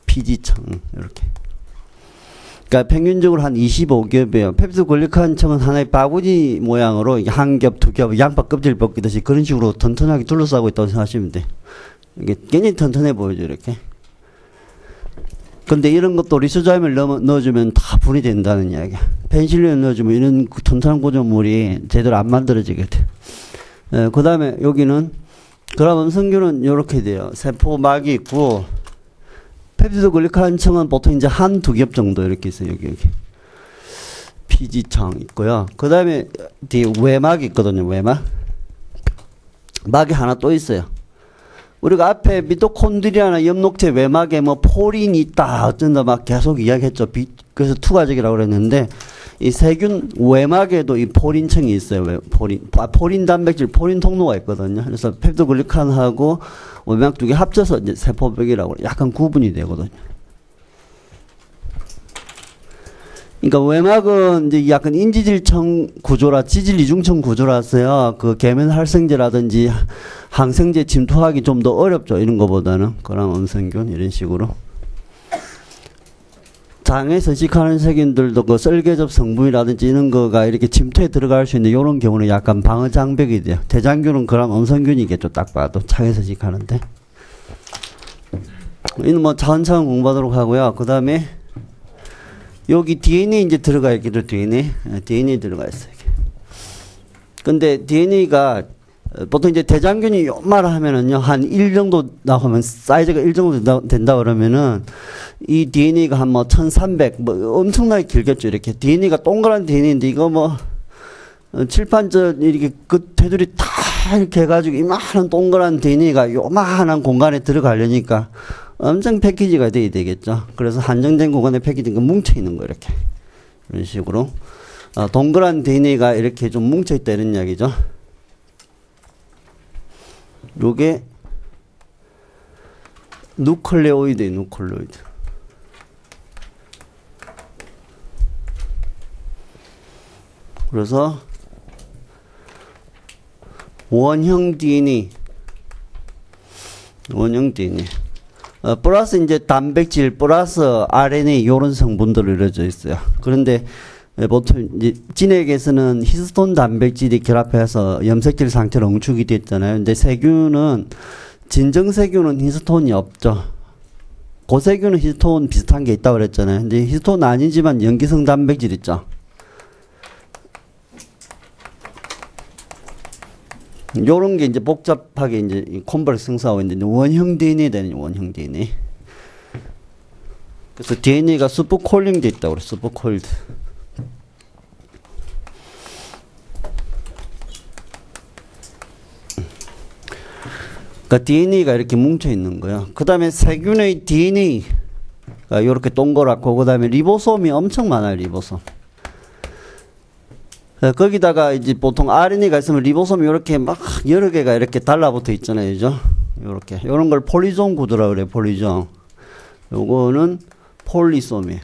PG층. 이렇게. 그러니까 평균적으로 한 25겹이에요. 펩티드 글리칸층은 하나의 바구니 모양으로 이게 한 겹, 두 겹, 양파 껍질 벗기듯이 그런 식으로 튼튼하게 둘러싸고 있다고 생각하시면 돼요. 이게 굉장히 튼튼해 보이죠. 이렇게. 근데 이런 것도 리소자임을 넣어주면 다 분이 된다는 이야기야. 펜실린을 넣어주면 이런 튼튼한 구조물이 제대로 안 만들어지게 돼. 그 다음에 여기는 그람 음성균은 이렇게 돼요. 세포막이 있고 펩티드 글리칸층은 보통 이제 한 두 겹 정도 이렇게 있어요. 여기 PG층 있고요. 그 다음에 뒤에 외막이 있거든요. 외막. 막이 하나 또 있어요. 우리가 앞에 미토콘드리아나 엽록체 외막에 뭐 포린이 있다 어쩐다 막 계속 이야기했죠. 그래서 투과적이라고 그랬는데 이 세균 외막에도 이 포린층이 있어요. 포린 단백질, 포린 통로가 있거든요. 그래서 펩티드 글리칸하고 외막 두 개 합쳐서 이제 세포벽이라고 약간 구분이 되거든요. 그러니까 외막은 이제 약간 인지질청 구조라, 지질 이중청 구조라서요. 그 계면 활성제라든지 항생제 침투하기 좀 더 어렵죠. 이런 거보다는. 그럼 음성균 이런 식으로. 장에 서식하는 세균들도 그 썰개접 성분이라든지 이런 거가 이렇게 침투에 들어갈 수 있는 이런 경우는 약간 방어 장벽이 돼요. 대장균은 그럼 음성균이겠죠. 딱 봐도 장에 서식하는데. 이는 뭐 차근차근 공부하도록 하고요. 그 다음에 여기 DNA 이제 들어가 있기도 DNA 들어가 있어요. 근데 DNA가 보통 이제 대장균이 요말 하면은요, 한 1 정도 나오면, 사이즈가 1 정도 된다 그러면은, 이 DNA가 한 뭐 1300, 뭐 엄청나게 길겠죠, 이렇게. DNA가 동그란 DNA인데, 이거 뭐, 칠판전 이렇게 그 테두리 다 이렇게 해가지고, 이만한 동그란 DNA가 요만한 공간에 들어가려니까, 엄청 패키지가 돼야 되겠죠. 그래서 한정된 공간에 패키지가 뭉쳐있는 거, 이렇게. 이런 식으로. 동그란 DNA가 이렇게 좀 뭉쳐있다, 이런 이야기죠. 요게 누클레오이드예요. 누클레오이드. 그래서 원형 DNA. 원형 DNA. 플러스 이제 단백질 플러스 RNA 요런 성분들로 이루어져 있어요. 그런데 보통 이제 진액에서는 히스톤 단백질이 결합해서 염색질 상태로 응축이 됐잖아요. 근데 세균은 진정 세균은 히스톤이 없죠. 고세균은 히스톤 비슷한 게 있다고 그랬잖아요. 근데 히스톤 아니지만 염기성 단백질 있죠. 요런 게 이제 복잡하게 이제 콤플렉스 형성하고 있는데 원형 DNA 되는 원형 DNA. 그래서 DNA가 슈퍼콜링 돼 있다고 그래. 슈퍼콜드. 그러니까 DNA가 이렇게 뭉쳐 있는 거예요. 그 다음에 세균의 DNA가 이렇게 동그랗고, 그 다음에 리보솜이 엄청 많아요. 리보솜. 거기다가 이제 보통 RNA가 있으면 리보솜이 이렇게 막 여러 개가 이렇게 달라붙어 있잖아요. 그죠? 요렇게. 요런 걸 폴리솜 구조라 그래요. 폴리솜. 요거는 폴리솜이에요.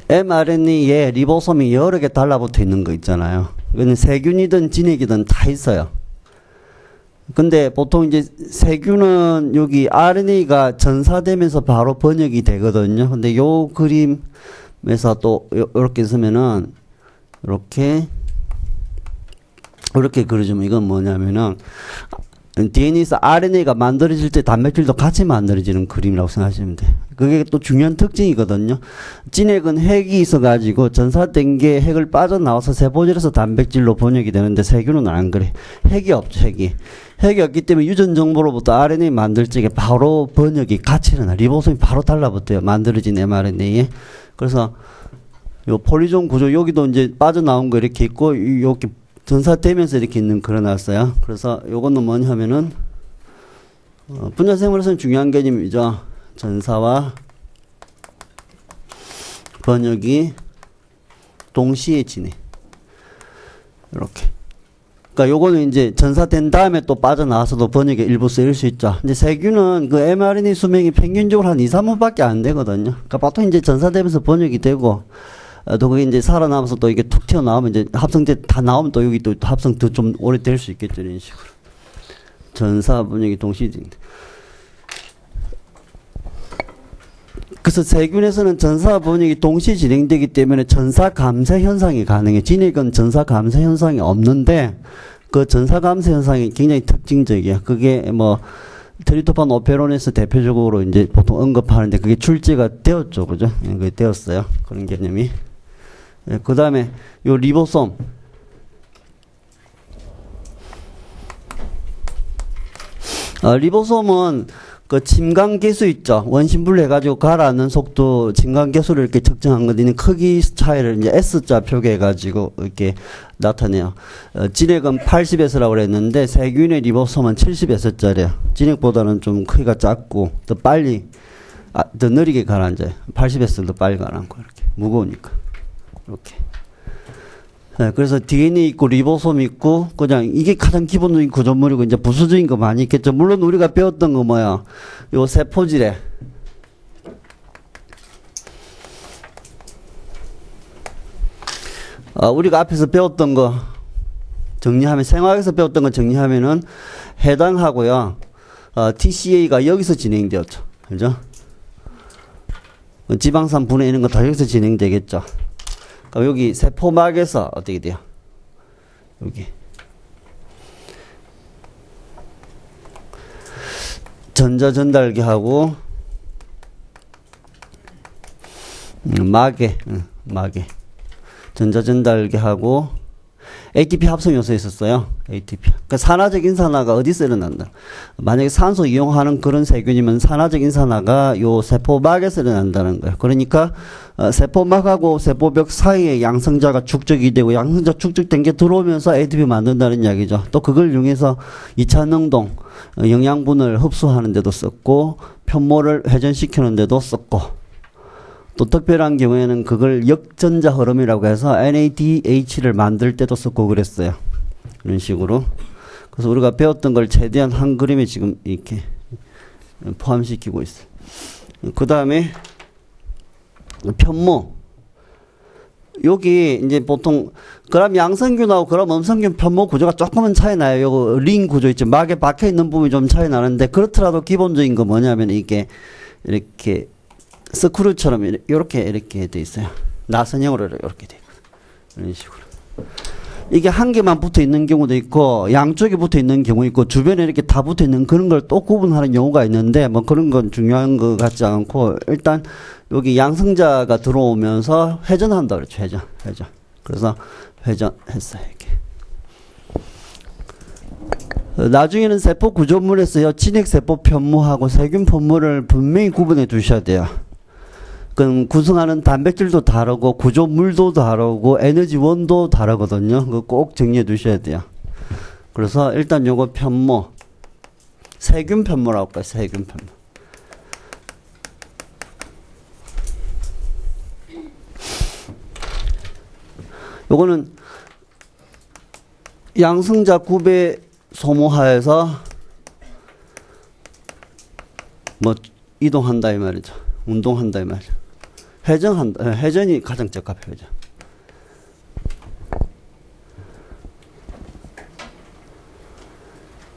mRNA에 리보솜이 여러 개 달라붙어 있는 거 있잖아요. 이거는 세균이든 진액이든 다 있어요. 근데 보통 이제 세균은 여기 RNA가 전사되면서 바로 번역이 되거든요. 근데 요 그림에서 또 요렇게 쓰면은 이렇게 그려주면 이건 뭐냐면은 DNA에서 RNA가 만들어질 때 단백질도 같이 만들어지는 그림이라고 생각하시면 돼요. 그게 또 중요한 특징이거든요. 진액은 핵이 있어가지고 전사된 게 핵을 빠져나와서 세포질에서 단백질로 번역이 되는데 세균은 안 그래. 핵이 없죠, 핵이. 핵이 없기 때문에 유전 정보로부터 RNA 만들 적에 바로 번역이 같이 일어나. 리보솜이 바로 달라붙어요. 만들어진 mRNA에. 그래서 요 폴리솜 구조, 여기도 이제 빠져나온 거 이렇게 있고, 이렇게 전사되면서 이렇게 있는 그려놨어요. 그래서 요거는 뭐냐면은 분자생물에서는 중요한 개념이죠. 전사와 번역이 동시에 진행. 이렇게. 그러니까 요거는 이제 전사된 다음에 또 빠져나와서도 번역의 일부 쓰일 수 있죠. 이제 세균은 그 mRNA 수명이 평균적으로 한 2, 3분밖에 안 되거든요. 그러니까 보통 이제 전사되면서 번역이 되고, 또 그게 이제 살아남아서 또 이게 툭 튀어나오면 이제 합성제 다 나오면 또 여기 또 합성 더 좀 오래 될 수 있겠죠. 이런 식으로. 전사 번역이 동시에 진행. 그래서 세균에서는 전사 번역이 동시에 진행되기 때문에 전사 감쇄 현상이 가능해. 진액은 전사 감쇄 현상이 없는데 그 전사 감쇄 현상이 굉장히 특징적이야. 그게 뭐 트리토판 오페론에서 대표적으로 이제 보통 언급하는데 그게 출제가 되었죠. 그죠? 그게 되었어요. 그런 개념이. 네, 그 다음에 요 리보솜. 리보솜은 그 침강계수 있죠. 원심분류 해가지고 가라앉는 속도 침강계수를 이렇게 측정한 건데 크기 차이를 이제 S자 표기해가지고 이렇게 나타내요. 진액은 80S라고 그랬는데 세균의 리보솜은 70S짜리야. 진액보다는 좀 크기가 작고 더 빨리 더 느리게 가라앉아요. 80S를 더 빨리 가라앉고 이렇게 무거우니까 이렇게. 네, 그래서 DNA 있고 리보솜 있고 그냥 이게 가장 기본적인 구조물이고 이제 부수적인 거 많이 있겠죠. 물론 우리가 배웠던 거 뭐야? 요 세포질에 우리가 앞에서 배웠던 거 정리하면 생화학에서 배웠던 거 정리하면은 해당하고요. TCA가 여기서 진행되었죠. 그죠? 지방산 분해 이런 거 다 여기서 진행되겠죠. 여기 세포막에서 어떻게 돼요? 여기 전자전달기하고 막에 전자전달기하고 ATP 합성 요소 있었어요. ATP. 그러니까 산화적 인산화가 어디서 일어난다? 만약에 산소 이용하는 그런 세균이면 산화적 인산화가 요 세포막에서 일어난다는 거예요. 그러니까 세포막하고 세포벽 사이에 양성자가 축적이 되고 양성자 축적된 게 들어오면서 ATP 만든다는 이야기죠. 또 그걸 이용해서 2차 능동 영양분을 흡수하는 데도 썼고 편모를 회전시키는 데도 썼고 또 특별한 경우에는 그걸 역전자 흐름이라고 해서 NADH를 만들 때도 썼고 그랬어요. 이런 식으로. 그래서 우리가 배웠던 걸 최대한 한 그림에 지금 이렇게 포함시키고 있어요. 그 다음에 편모. 여기 이제 보통 그람 양성균하고 그람 음성균 편모 구조가 조금은 차이 나요. 요거 링 구조 있죠. 막에 박혀 있는 부분이 좀 차이 나는데 그렇더라도 기본적인 거 뭐냐면 이게 이렇게 스크류처럼 이렇게 돼 있어요. 나선형으로 이렇게 돼 있거든. 이런 식으로. 이게 한 개만 붙어 있는 경우도 있고 양쪽에 붙어 있는 경우 있고 주변에 이렇게 다 붙어 있는 그런 걸 또 구분하는 경우가 있는데 뭐 그런 건 중요한 것 같지 않고 일단 여기 양성자가 들어오면서 회전한다 그랬죠. 회전. 그래서 회전했어요. 이렇게. 나중에는 세포 구조물에서요. 진핵세포 편모하고 세균 편모를 분명히 구분해 두셔야 돼요. 그럼 구성하는 단백질도 다르고 구조물도 다르고 에너지원도 다르거든요. 그거 꼭 정리해 두셔야 돼요. 그래서 일단 요거 편모 세균 편모라고 할까요? 세균 편모. 요거는 양성자 구배 소모하에서 뭐 이동한다 이 말이죠. 운동한다 이 말이죠. 회전이 가장 적합해요. 회전.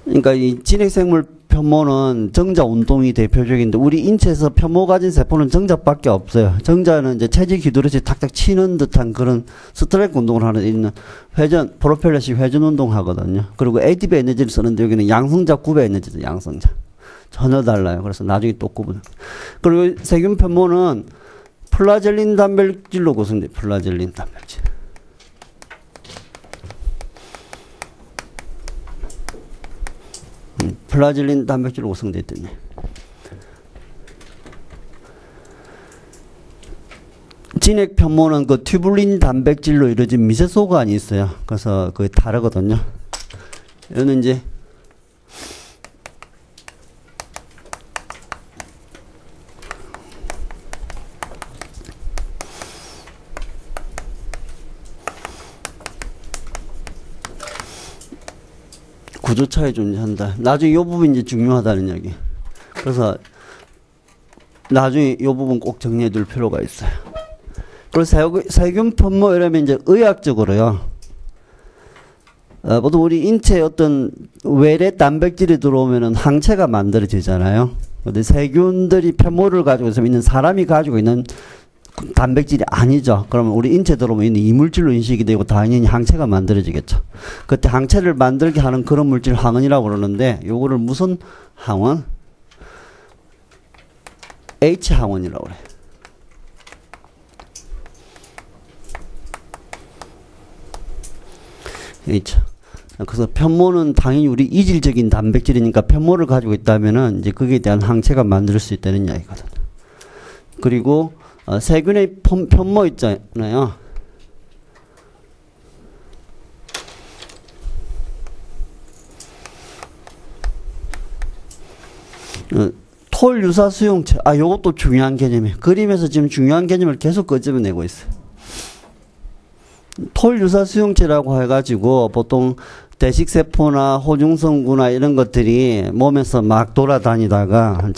그러니까 이 진핵생물 편모는 정자 운동이 대표적인데 우리 인체에서 편모 가진 세포는 정자밖에 없어요. 정자는 이제 체질 휘두르듯이 탁탁 치는 듯한 그런 스트레스 운동을 하는 있는 회전 프로펠러식 회전 운동 하거든요. 그리고 ATP 에너지를 쓰는데 여기는 양성자 구배 에너지죠. 양성자. 전혀 달라요. 그래서 나중에 또 구분. 그리고 세균 편모는 플라젤린 단백질로 구성돼요. 플라젤린 단백질. 플라젤린 단백질로 구성되어 있더니. 진핵 편모는 그 튜뷸린 단백질로 이루어진 미세소관이 있어요. 그래서 그게 다르거든요. 이거는 이제 구조차에 존재한다. 나중에 이 부분이 이제 중요하다는 얘기. 그래서 나중에 이 부분 꼭 정리해 둘 필요가 있어요. 그리고 세균 편모 이러면 이제 의학적으로요. 보통 우리 인체에 어떤 외래 단백질이 들어오면은 항체가 만들어지잖아요. 근데 세균들이 편모를 가지고 있는 사람이 가지고 있는 단백질이 아니죠. 그러면 우리 인체 들어오면 이물질로 인식이 되고 당연히 항체가 만들어지겠죠. 그때 항체를 만들게 하는 그런 물질 항원이라고 그러는데 요거를 무슨 항원? H항원이라고 그래요. H. 그래서 편모는 당연히 우리 이질적인 단백질이니까 편모를 가지고 있다면은 이제 거기에 대한 항체가 만들 수 있다는 이야기거든요. 그리고 세균의 편모 있잖아요. 톨 유사 수용체. 요것도 중요한 개념이에요. 그림에서 지금 중요한 개념을 계속 끄집어내고 있어요. 톨 유사 수용체라고 해가지고 보통 대식세포나 호중성구나 이런 것들이 몸에서 막 돌아다니다가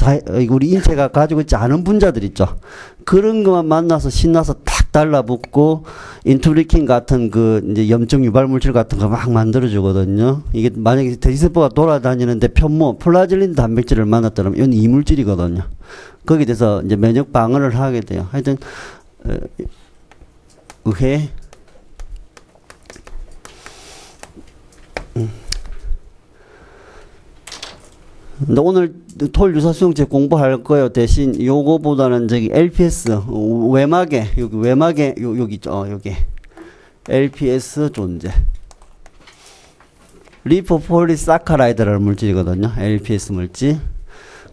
우리 인체가 가지고 있지 않은 분자들 있죠. 그런 것만 만나서 신나서 탁 달라붙고 인투리킨 같은 그 이제 염증 유발 물질 같은 거 막 만들어주거든요. 이게 만약에 대식세포가 돌아다니는데 편모, 플라젤린 단백질을 만났다면 이건 이물질이거든요. 거기에 대해서 이제 면역 방어를 하게 돼요. 하여튼 의해 근데 오늘 톨 유사 수용체 공부할 거예요. 대신 요거보다는 저기 LPS 외막에 여기 외막에 여기 있죠. 여기 LPS 존재. 리포폴리사카라이드라는 물질이거든요. LPS 물질.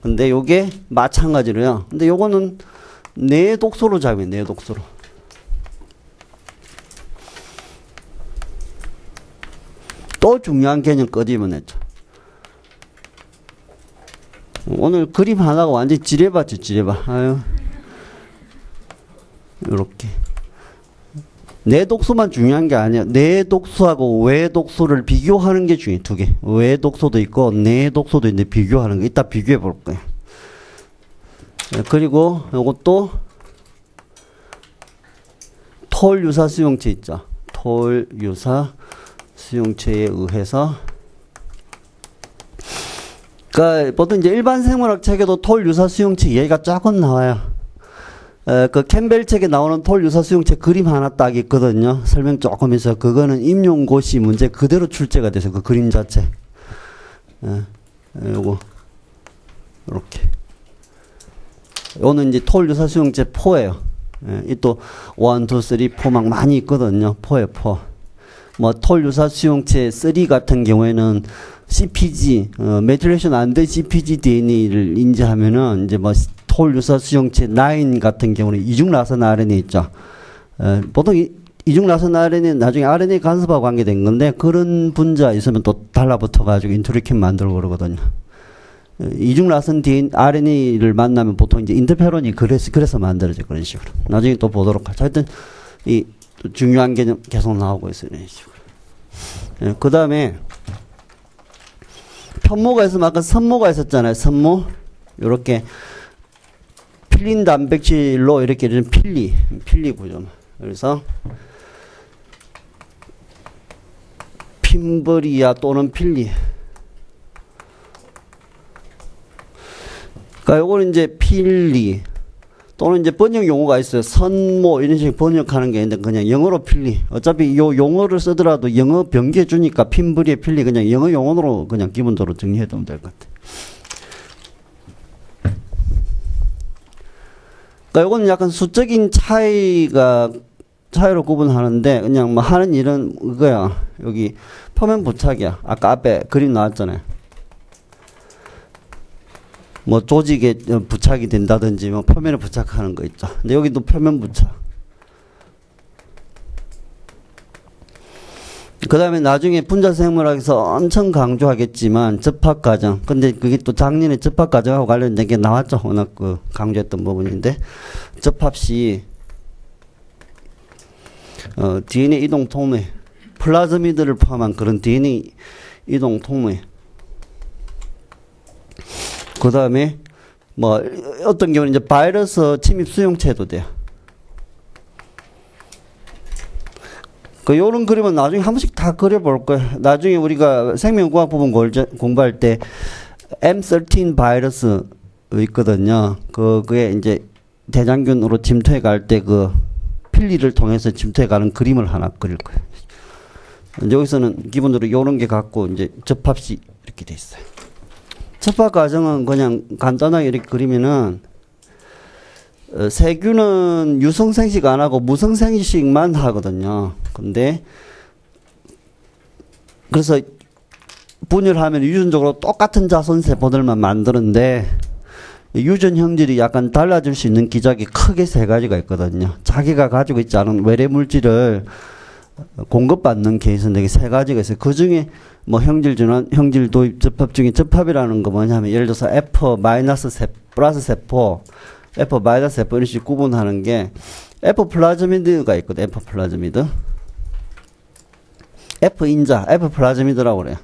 근데 요게 마찬가지로요. 근데 요거는 내독소로 잡아요. 내독소로. 또 중요한 개념 끄집어냈죠. 오늘 그림 하나가 완전히 지뢰밭이죠, 지뢰밭. 아유. 요렇게. 내독소만 중요한 게 아니야. 내독소하고 외독소를 비교하는 게 중요해, 두 개. 외독소도 있고, 내독소도 있는데 비교하는 거. 이따 비교해 볼 거예요. 그리고 요것도 톨 유사 수용체 있죠. 톨 유사 수용체에 의해서 그러니까 보통 이제 일반 생물학 책에도 톨 유사 수용체 얘기가 조금 나와요. 그 캠벨 책에 나오는 톨 유사 수용체 그림 하나 딱 있거든요. 설명 조금 해서 그거는 임용고시 문제 그대로 출제가 돼서 그 그림 자체. 요거 이렇게. 요거는 이제 톨 유사 수용체 4예요. 이 또 1, 2, 3, 4 막 많이 있거든요. 4예요, 4. 뭐 톨 유사 수용체 3 같은 경우에는 CPG, 메틸레이션 안 된 CPG DNA를 인지하면은 이제 뭐 톨 유사 수용체 9 같은 경우는 이중 라선 RNA 있죠. 보통 이중 라선 RNA는 나중에 RNA 간섭하고 관계된 건데 그런 분자 있으면 또 달라붙어가지고 인트루킨 만들고 그러거든요. 이중 라선 RNA를 만나면 보통 이제 인터페론이 그래서 만들어져 그런 식으로. 나중에 또 보도록 하죠. 하여튼 이 중요한 개념 계속 나오고 있어요. 이런 식으로. 그 다음에 편모가 있으면 아까 선모가 있었잖아요. 선모. 요렇게 필린 단백질로 이렇게 이런 필리 구조. 그래서 핀버리아 또는 필리. 그러니까 요거는 이제 필리 또는 이제 번역 용어가 있어요. 선모 이런 식으로 번역하는 게 있는데 그냥 영어로 필리. 어차피 요 용어를 쓰더라도 영어 병기해 주니까 핀버리아 필리 그냥 영어 용어로 그냥 기본적으로 정리해 두면 될 것 같아요. 그러니까 요거는 약간 수적인 차이로 구분하는데 그냥 뭐 하는 일은 그거야. 여기 표면 부착이야. 아까 앞에 그림 나왔잖아요. 뭐 조직에 부착이 된다든지 뭐 표면에 부착하는 거 있죠. 근데 여기도 표면 부착. 그 다음에 나중에 분자생물학에서 엄청 강조하겠지만 접합 과정. 근데 그게 또 작년에 접합 과정하고 관련된 게 나왔죠. 워낙 그 강조했던 부분인데 접합 시 DNA 이동 통로에 플라즈미드를 포함한 그런 DNA 이동 통로에 그 다음에 뭐 어떤 경우는 이제 바이러스 침입 수용체도 돼요. 그 요런 그림은 나중에 한 번씩 다 그려볼 거예요. 나중에 우리가 생명공학 부분 공부할 때 M13 바이러스 있거든요. 그게 이제 대장균으로 침투해 갈 때 그 필리를 통해서 침투해 가는 그림을 하나 그릴 거예요. 여기서는 기본적으로 요런 게 갖고 이제 접합시 이렇게 돼 있어요. 접합 과정은 그냥 간단하게 이렇게 그리면은 세균은 유성생식 안 하고 무성생식만 하거든요. 근데 그래서 분열하면 유전적으로 똑같은 자손 세포들만 만드는데 유전 형질이 약간 달라질 수 있는 기작이 크게 세 가지가 있거든요. 자기가 가지고 있지 않은 외래 물질을 공급받는 케이스인데 세 가지가 있어요. 그 중에 뭐 형질 전환, 형질 도입 접합 중에 접합이라는 거 뭐냐면 예를 들어서 F 마이너스 플러스 세포, F 마이너스 세포 이런 식으로 구분하는 게 F 플라즈미드가 있거든. F 플라즈미드. F 인자, F 플라즈미드라고 그래요.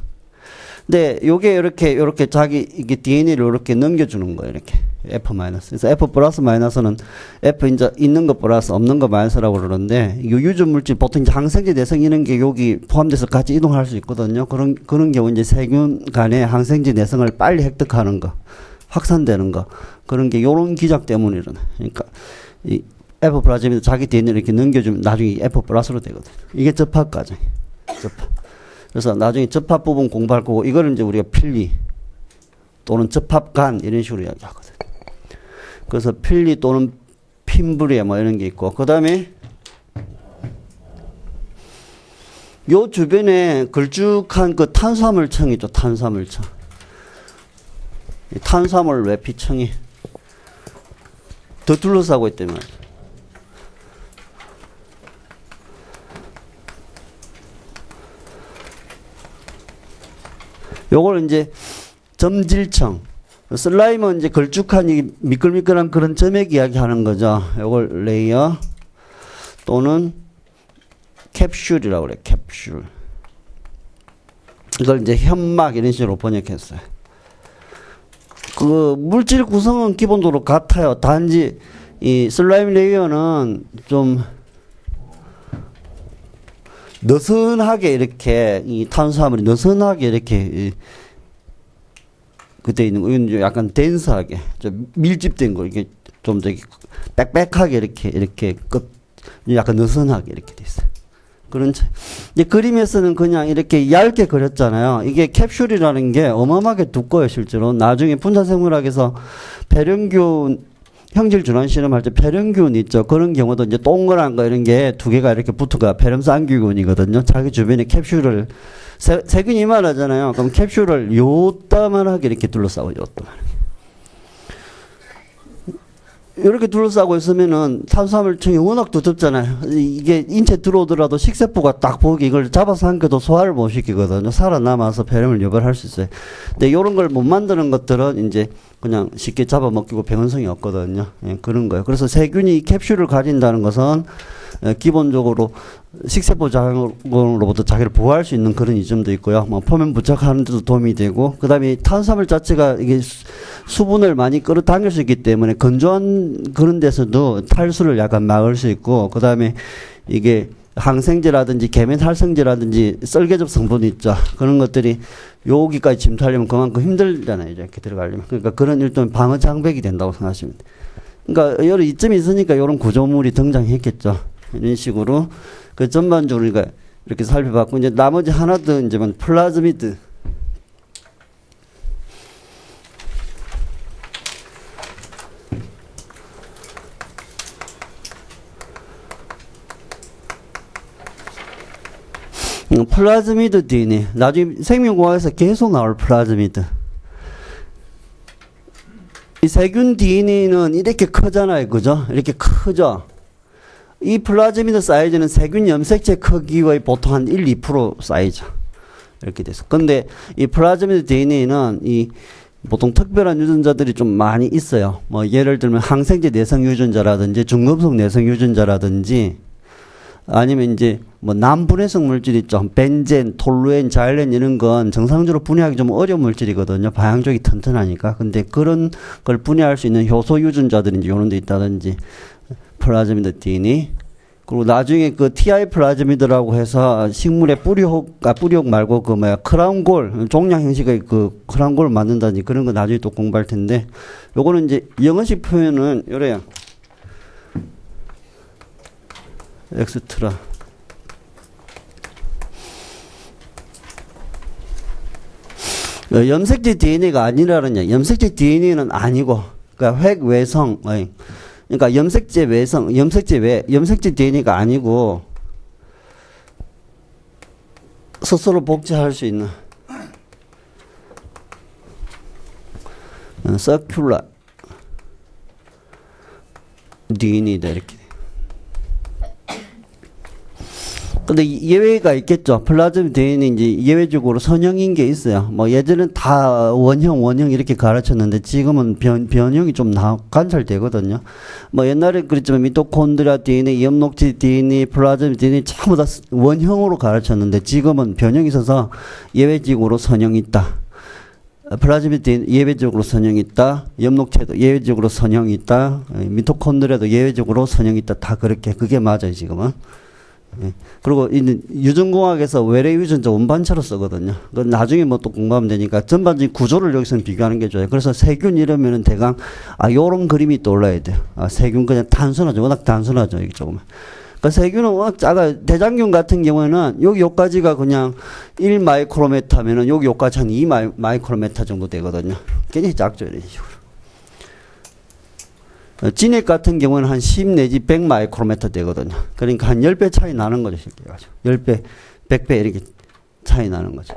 근데 요게 요렇게 자기 이게 DNA를 이렇게 넘겨주는 거예요. 이렇게 F 마이너스. 그래서 F 플러스 마이너스는 F 이제 있는 거 플러스 없는 거 마이너스라고 그러는데 이 유전 물질 보통 이제 항생제 내성 이런 게 여기 포함돼서 같이 이동할 수 있거든요. 그런 경우 이제 세균 간에 항생제 내성을 빨리 획득하는 거, 확산되는 거 그런 게 요런 기작 때문에 일어나. 그러니까 이 F 플라즈미드 자기 DNA를 이렇게 넘겨주면 나중에 F 플러스로 되거든. 이게 접합 과정. 접합. 그래서 나중에 접합 부분 공부할 거고 이거를 이제 우리가 필리 또는 접합간 이런 식으로 이야기하거든. 그래서 필리 또는 핀브리아 뭐 이런 게 있고 그 다음에 요 주변에 걸쭉한 그 탄수화물층 있죠. 탄수화물층. 탄수화물 외피층이 더 둘러싸고 있단 말이에요. 요걸 이제 점질층. 슬라임은 이제 걸쭉한 이 미끌미끌한 그런 점액 이야기 하는 거죠. 요걸 레이어 또는 캡슐이라고 그래. 캡슐. 이걸 이제 현막 이런 식으로 번역했어요. 그 물질 구성은 기본적으로 같아요. 단지 이 슬라임 레이어는 좀 느슨하게 이렇게 이 탄수화물이 느슨하게 이렇게 그때 있는 거 이건 약간 덴스하게 좀 밀집된 거 이게 좀 더 빽빽하게 이렇게 끝 약간 느슨하게 이렇게 돼 있어요. 그런 이제 그림에서는 그냥 이렇게 얇게 그렸잖아요. 이게 캡슐이라는 게 어마어마하게 두꺼워요, 실제로. 나중에 분자생물학에서 배령균 형질 준환 실험할 때 배령균 있죠. 그런 경우도 이제 동그란 거 이런 게 두 개가 이렇게 붙어가 배렴쌍균이거든요. 자기 주변에 캡슐을 세균이 이만하잖아요. 그럼 캡슐을 요따만하게 이렇게 둘러싸고 요따만하게. 이렇게 둘러싸고 있으면은 탄수화물층이 워낙 두텁잖아요. 이게 인체 들어오더라도 식세포가 딱 보기 이걸 잡아서 삼켜도 소화를 못 시키거든요. 살아남아서 폐렴을 유발할 수 있어요. 근데 이런 걸 못 만드는 것들은 이제 그냥 쉽게 잡아먹히고 병원성이 없거든요. 예, 그런 거예요. 그래서 세균이 이 캡슐을 가진다는 것은 기본적으로 식세포 작용으로부터 자기를 보호할 수 있는 그런 이점도 있고요. 뭐 표면 부착하는 데도 도움이 되고, 그 다음에 탄수화물 자체가 이게 수분을 많이 끌어당길 수 있기 때문에 건조한 그런 데서도 탈수를 약간 막을 수 있고, 그 다음에 이게 항생제라든지 계면활성제라든지 썰개접 성분이 있죠. 그런 것들이 여기까지 침투하려면 그만큼 힘들잖아요. 이렇게 들어가려면. 그러니까 그런 일종의 방어 장벽이 된다고 생각하시면 돼요. 그러니까 여러 이점이 있으니까 이런 구조물이 등장했겠죠. 이런 식으로 그 전반적으로 우리가 이렇게 살펴봤고, 이제 나머지 하나 더 이제 플라즈미드. 플라즈미드 DNA. 나중에 생명공학에서 계속 나올 플라즈미드. 이 세균 DNA는 이렇게 크잖아요. 그죠? 이렇게 크죠? 이 플라즈미드 사이즈는 세균 염색체 크기의 보통 한 1, 2% 사이즈. 이렇게 돼서. 근데 이 플라즈미드 DNA는 이 보통 특별한 유전자들이 좀 많이 있어요. 뭐 예를 들면 항생제 내성 유전자라든지 중금속 내성 유전자라든지 아니면 이제 뭐 난분해성 물질 있죠. 벤젠, 톨루엔, 자일렌 이런 건 정상적으로 분해하기 좀 어려운 물질이거든요. 방향족이 튼튼하니까. 근데 그런 걸 분해할 수 있는 효소 유전자들인지 이런 데 있다든지 플라즈미드 DNA. 그리고 나중에 그 TI 플라즈미드라고 해서 식물의 뿌리혹 말고 그 크라운골, 종양 형식의 그 크라운골을 만든다든지 그런 거 나중에 또 공부할 텐데, 요거는 이제 영어식 표현은 요래요. 엑스트라. 염색체 DNA가 아니라는 얘기. 염색체 DNA는 아니고, 그러니까 획외성, 그러니까 염색체 외성, 염색체 DNA가 아니고, 스스로 복제할 수 있는, 서큘라 DNA다, 이렇게. 근데 예외가 있겠죠. 플라즈미드 DNA 이제 예외적으로 선형인 게 있어요. 뭐 예전엔 다 원형 이렇게 가르쳤는데 지금은 변형이 좀 관찰되거든요. 뭐 옛날에 그랬지만 미토콘드리아 DNA, 엽록체 DNA, 플라즈미드 DNA 전부 다 원형으로 가르쳤는데 지금은 변형이 있어서 예외적으로 선형이 있다. 플라즈미드 DNA 예외적으로 선형이 있다. 엽록체도 예외적으로 선형이 있다. 미토콘드리아도 예외적으로 선형이 있다. 다 그렇게 그게 맞아요 지금은. 예. 그리고 이 유전공학에서 외래 유전자 원반차로 쓰거든요. 그건 나중에 뭐 또 공부하면 되니까 전반적인 구조를 여기서는 비교하는 게 좋아요. 그래서 세균 이러면은 대강 요런 그림이 떠올라야 돼요. 세균 그냥 단순하죠. 워낙 단순하죠. 이게 조금. 그러니까 세균은 워낙 작아요. 대장균 같은 경우에는 여기 요까지가 그냥 1 마이크로메타면은 여기 요까지 한 2 마이크로메타 정도 되거든요. 굉장히 작죠. 이런 식으로. 진액 같은 경우는 한 10 내지 100 마이크로메타 되거든요. 그러니까 한 10배 차이 나는 거죠, 쉽게 가지고. 10배, 100배 이렇게 차이 나는 거죠.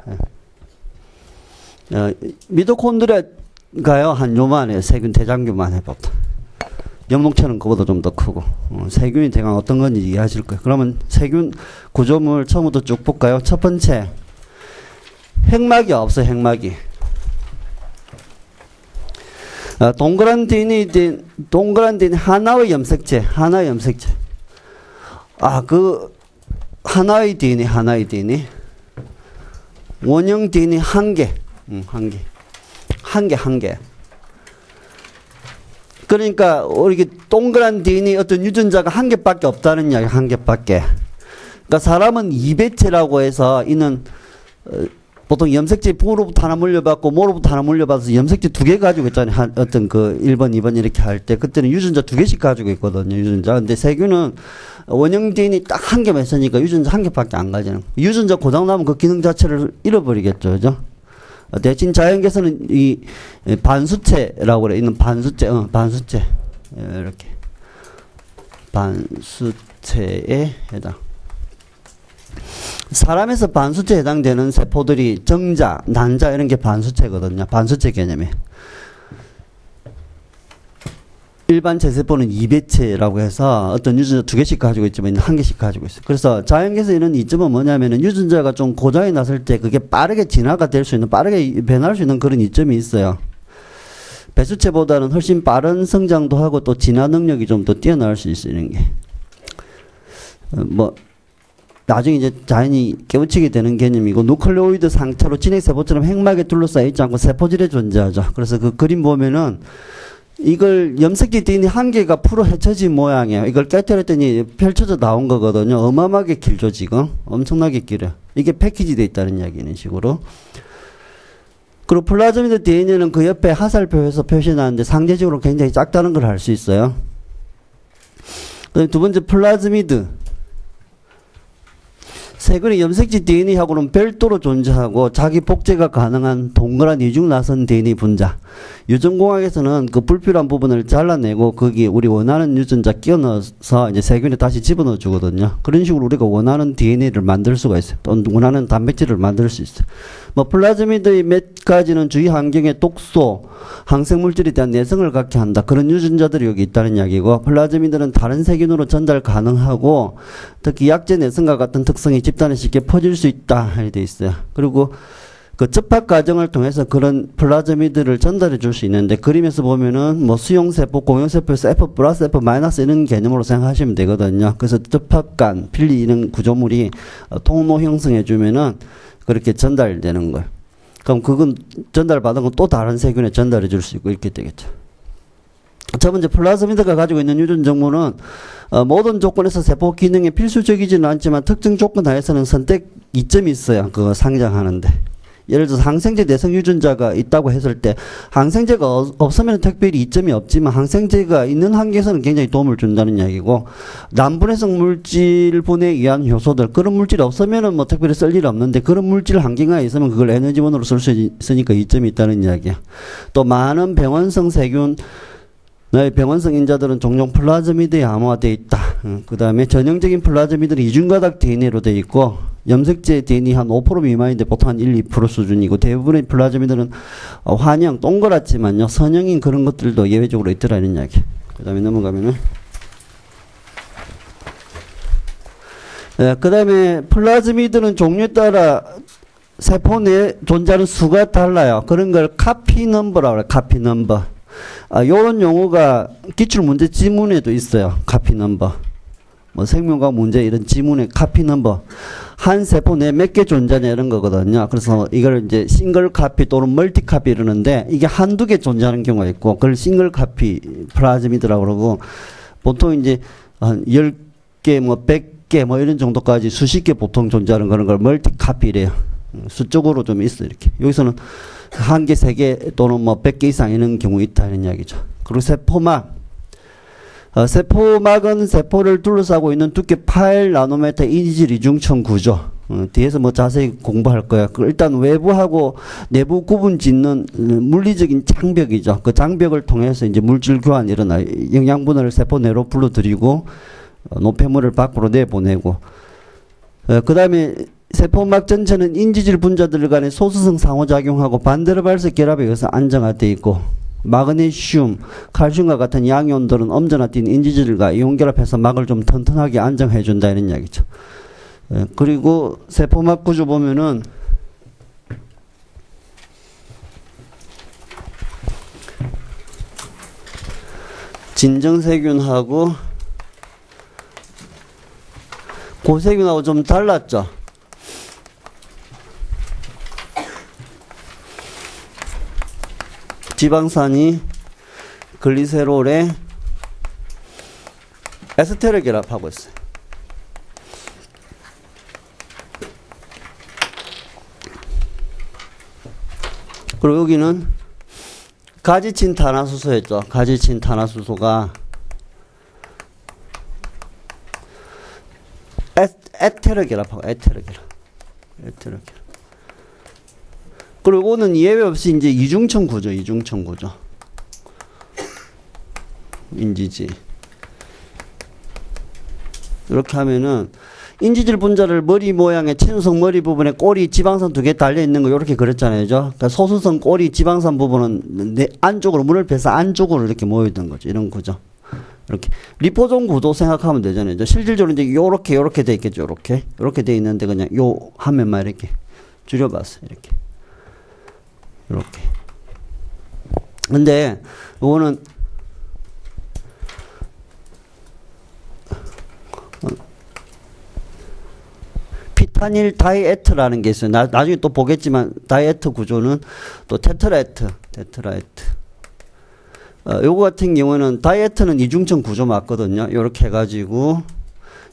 미토콘드리아가요, 한 요만해요. 세균 대장균만 해봐도. 엽록체는 그보다 좀 더 크고. 세균이 대강 어떤 건지 이해하실 거예요. 그러면 세균 구조물 처음부터 쭉 볼까요? 첫 번째, 핵막이 없어요, 핵막이. 동그란 DNA 하나의 염색체. 하나의 DNA. 원형 DNA 한 개. 그러니까, 이렇게 동그란 DNA 어떤 유전자가 한 개밖에 없다는 이야기, 한 개밖에. 그러니까 사람은 이배체라고 해서 이는 보통 염색제 V로부터 하나 물려받고 모로부터 하나 물려받아서 염색제 2개 가지고 있잖아요. 어떤 그 1번, 2번 이렇게 할 때 그때는 유전자 2개씩 가지고 있거든요. 유전자. 근데 세균은 원형 DNA 딱 한 개만 있으니까 유전자 한 개밖에 안 가지는. 유전자 고장 나면 그 기능 자체를 잃어버리겠죠, 그죠? 대신 자연계에서는 이 반수체라고 그래. 있는 반수체, 반수체 이렇게 반수체에 해당. 사람에서 반수체에 해당되는 세포들이 정자, 난자 이런 게 반수체거든요. 반수체 개념이. 일반 제세포는 이배체라고 해서 어떤 유전자 2개씩 가지고 있지만 1개씩 가지고 있어요. 그래서 자연계에서 이런 이점은 뭐냐면은 유전자가 좀 고장이 났을 때 그게 빠르게 진화가 될 수 있는, 빠르게 변할 수 있는 그런 이점이 있어요. 배수체보다는 훨씬 빠른 성장도 하고 또 진화 능력이 좀 더 뛰어날 수 있어요, 이런 게. 나중에 이제 자연이 깨우치게 되는 개념이고, 누클레오이드 상태로 진핵세포처럼 핵막에 둘러싸여 있지 않고 세포질에 존재하죠. 그래서 그 그림 보면은 이걸 염색제 DNA 한 개가 풀어 헤쳐진 모양이에요. 이걸 깨뜨렸더니 펼쳐져 나온 거거든요. 어마어마하게 길죠, 지금. 엄청나게 길어요. 이게 패키지되어 있다는 이야기, 이런 식으로. 그리고 플라즈미드 DNA는 그 옆에 하살표에서 표시나는데 상대적으로 굉장히 작다는 걸 알 수 있어요. 그다음에 두 번째 플라즈미드. 세균의 염색지 DNA하고는 별도로 존재하고 자기 복제가 가능한 동그란 이중나선 DNA 분자. 유전공학에서는 그 불필요한 부분을 잘라내고 거기에 우리 원하는 유전자 끼워 넣어서 이제 세균에 다시 집어넣어 주거든요. 그런 식으로 우리가 원하는 DNA를 만들 수가 있어요. 또 원하는 단백질을 만들 수 있어요. 플라즈미드의 몇 가지는 주위 환경의 독소, 항생물질에 대한 내성을 갖게 한다. 그런 유전자들이 여기 있다는 이야기고, 플라즈미드는 다른 세균으로 전달 가능하고 특히 약제 내성과 같은 특성이 집단에 쉽게 퍼질 수 있다 이렇게 돼 있어요. 그리고 그 접합 과정을 통해서 그런 플라즈미드를 전달해 줄 수 있는데, 그림에서 보면은 수용세포, 공용세포에서 F 플러스 F 마이너스 이런 개념으로 생각하시면 되거든요. 그래서 접합간, 필리 이런 구조물이 통로 형성해 주면은 그렇게 전달되는 거예요. 그럼 그건 전달받은 건 또 다른 세균에 전달해 줄 수 있고 이렇게 되겠죠. 첫 번째, 플라즈미드가 가지고 있는 유전 정보는 모든 조건에서 세포 기능에 필수적이지는 않지만 특정 조건 하에서는 선택 이점이 있어요. 그거 상장하는데. 예를 들어서 항생제 내성 유전자가 있다고 했을 때 항생제가 없으면 특별히 이점이 없지만 항생제가 있는 한계에서는 굉장히 도움을 준다는 이야기고, 난분해성 물질분에 의한 효소들, 그런 물질이 없으면은 특별히 쓸 일 없는데 그런 물질 환경에 있으면 그걸 에너지원으로 쓸 수 있으니까 이점이 있다는 이야기야. 또 많은 병원성 세균, 병원성 인자들은 종종 플라즈미드에 암호화되어 있다. 그 다음에 전형적인 플라즈미드는 이중가닥 DNA로 되어 있고, 염색제 DNA 한 5% 미만인데 보통 한 1, 2% 수준이고, 대부분의 플라즈미드는 환형, 동그랗지만요, 선형인 그런 것들도 예외적으로 있더라는 이야기. 그 다음에 넘어가면은, 그 다음에 플라즈미드는 종류에 따라 세포 내에 존재하는 수가 달라요. 그런 걸 카피 넘버라고 해요. 카피 넘버. 요런 용어가 기출문제 지문에도 있어요. 카피 넘버. 생명과학 문제 이런 지문에 카피 넘버. 한 세포 내에 몇 개 존재하냐 이런 거거든요. 그래서 이걸 이제 싱글 카피 또는 멀티 카피 이러는데, 이게 한두 개 존재하는 경우가 있고, 그걸 싱글 카피 플라즈미드라고 그러고, 보통 이제 한 10개, 100개 이런 정도까지 수십 개 보통 존재하는 그런 걸 멀티 카피래요. 수적으로 좀 있어, 이렇게. 여기서는 한 개, 세 개 또는 100개 이상 이런 경우 있다 이런 이야기죠. 그리고 세포막. 세포막은 세포를 둘러싸고 있는 두께 8나노미터 이니질 이중층 구조. 뒤에서 자세히 공부할 거야. 일단 외부하고 내부 구분 짓는 물리적인 장벽이죠. 그 장벽을 통해서 이제 물질 교환이 일어나요. 영양분을 세포 내로 불러들이고 노폐물을 밖으로 내보내고. 그 다음에 세포막 전체는 인지질 분자들 간의 소수성 상호작용하고 반데르발스 결합에 의해서 안정화되어 있고, 마그네슘, 칼슘과 같은 양이온들은 엄전화된 인지질과 이온 결합해서 막을 좀 튼튼하게 안정해 준다 이런 이야기죠. 그리고 세포막 구조 보면은 진정세균하고 고세균하고 좀 달랐죠. 지방산이 글리세롤에 에스테를 결합하고 있어요. 그리고 여기는 가지친 탄화수소였죠. 가지친 탄화수소가 에테르 결합하고 에테르 결합. 그리고 이거는 예외 없이 이제 이중층 구조. 인지질. 이렇게 하면은 인지질 분자를 머리 모양의 친수성 머리 부분에 꼬리 지방산 2개 달려 있는 거 이렇게 그렸잖아요. 그러니까 소수성 꼬리 지방산 부분은 안쪽으로 문을 빼서 안쪽으로 이렇게 모여 있는 거죠. 이런 구조. 이렇게 리포존 구도 생각하면 되잖아요. 실질적으로 이제 요렇게 돼 있겠죠. 요렇게 돼 있는데 그냥 요 화면만 이렇게 줄여봤어요. 이렇게. 근데 요거는 피타닐 다이에트라는 게 있어요. 나중에 또 보겠지만 다이에트 구조는 또 테트라에트. 요거 같은 경우는 다이에트는 이중층 구조 맞거든요. 요렇게 해가지고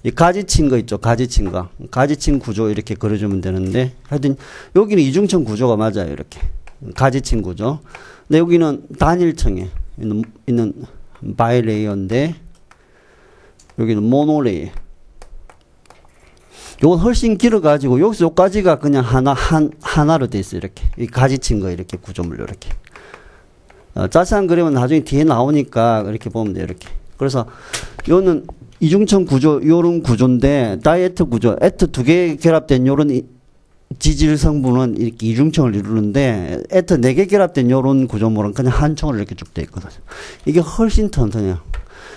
이 가지친 거 있죠. 가지친 구조 이렇게 그려주면 되는데 하여튼 여기는 이중층 구조가 맞아요. 이렇게 가지친 구조. 근데 여기는 단일층에 있는 바이레이어인데 여기는 모노레이어. 요건 훨씬 길어가지고 여기서 여기까지가 그냥 하나로 돼 있어요. 이렇게 이 가지친 거 이렇게 구조물로 이렇게. 자세한 그림은 나중에 뒤에 나오니까 이렇게 보면 돼요. 이렇게. 그래서 요는 이중층 구조, 요런 구조인데 다이에트 구조, 에트 2개 결합된 요런 지질 성분은 이렇게 이중층을 이루는데 에트 4개 결합된 요런 구조물은 그냥 한 층으로 이렇게 쭉 돼 있거든요. 이게 훨씬 튼튼해요.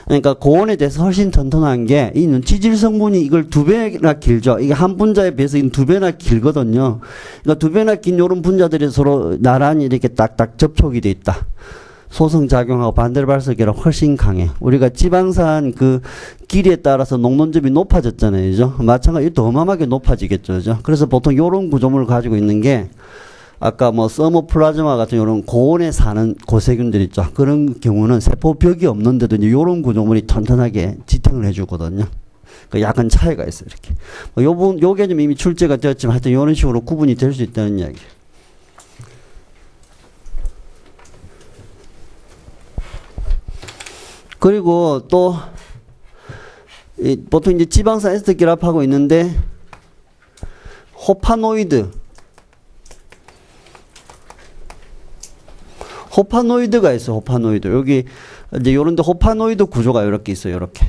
그러니까 고온에 대해서 훨씬 튼튼한 게 이 지질 성분이 이걸 2배나 길죠. 이게 한 분자에 비해서 2배나 길거든요. 그러니까 2배나 긴 요런 분자들이 서로 나란히 이렇게 딱딱 접촉이 돼 있다. 소성작용하고 반대로 발석이랑 훨씬 강해. 우리가 지방산 그 길이에 따라서 녹론점이 높아졌잖아요. 그죠? 마찬가지로 더 어마어마하게 높아지겠죠. 그죠? 그래서 보통 요런 구조물을 가지고 있는 게 아까 뭐 서모플라즈마 같은 이런 고온에 사는 고세균들 있죠. 그런 경우는 세포벽이 없는데도 이제 이런 구조물이 튼튼하게 지탱을 해주거든요. 그 약간 차이가 있어요. 이렇게. 요 개념 이미 출제가 되었지만 하여튼 이런 식으로 구분이 될 수 있다는 이야기예요. 그리고 또 보통 이제 지방산 에스터 결합하고 있는데 호파노이드가 있어. 호파노이드. 여기 이제 요런데 호파노이드 구조가 이렇게 있어요. 이렇게.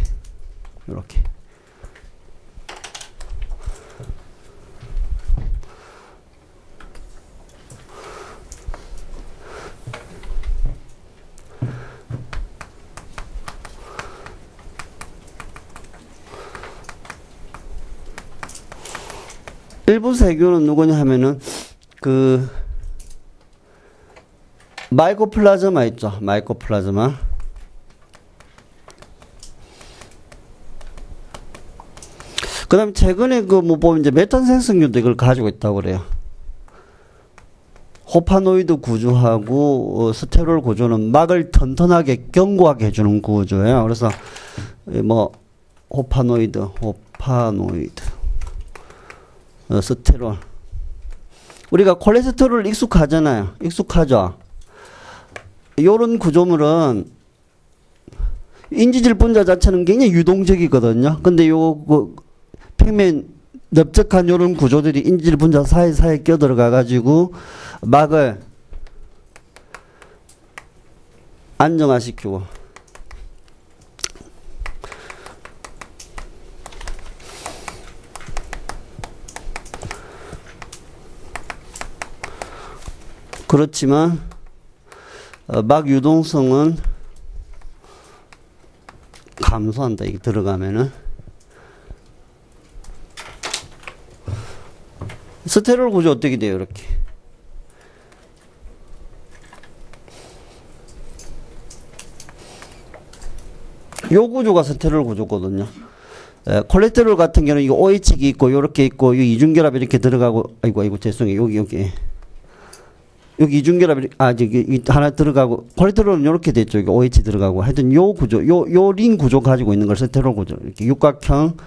일부 세균은 누구냐 하면은 그 마이코플라즈마 있죠. 마이코플라즈마. 그 다음에 최근에 그 뭐 보면 이제 메탄 생성균도 이걸 가지고 있다고 그래요. 호파노이드 구조하고 스테롤 구조는 막을 튼튼하게 견고하게 해주는 구조예요. 그래서 뭐 호파노이드 스테롤. 우리가 콜레스테롤 익숙하잖아요. 익숙하죠. 요런 구조물은 인지질 분자 자체는 굉장히 유동적이거든요. 근데 평면 넓적한 요런 구조들이 인지질 분자 사이사이에 껴들어가 가지고 막을 안정화시키고 그렇지만 막 유동성은 감소한다. 이게 들어가면은 스테롤 구조 어떻게 돼요? 이렇게 요 구조가 스테롤 구조거든요. 콜레스테롤 같은 경우는 이거 OH가 있고 요렇게 있고 이 이중결합 이렇게 들어가고 아이고 죄송해요. 여기 이중결합이 저기 하나 들어가고 콜레스테롤은 이렇게 됐죠. 이게 OH 들어가고 하여튼 요 구조 요 링 구조 가지고 있는 걸 스테롤 구조. 이렇게 육각형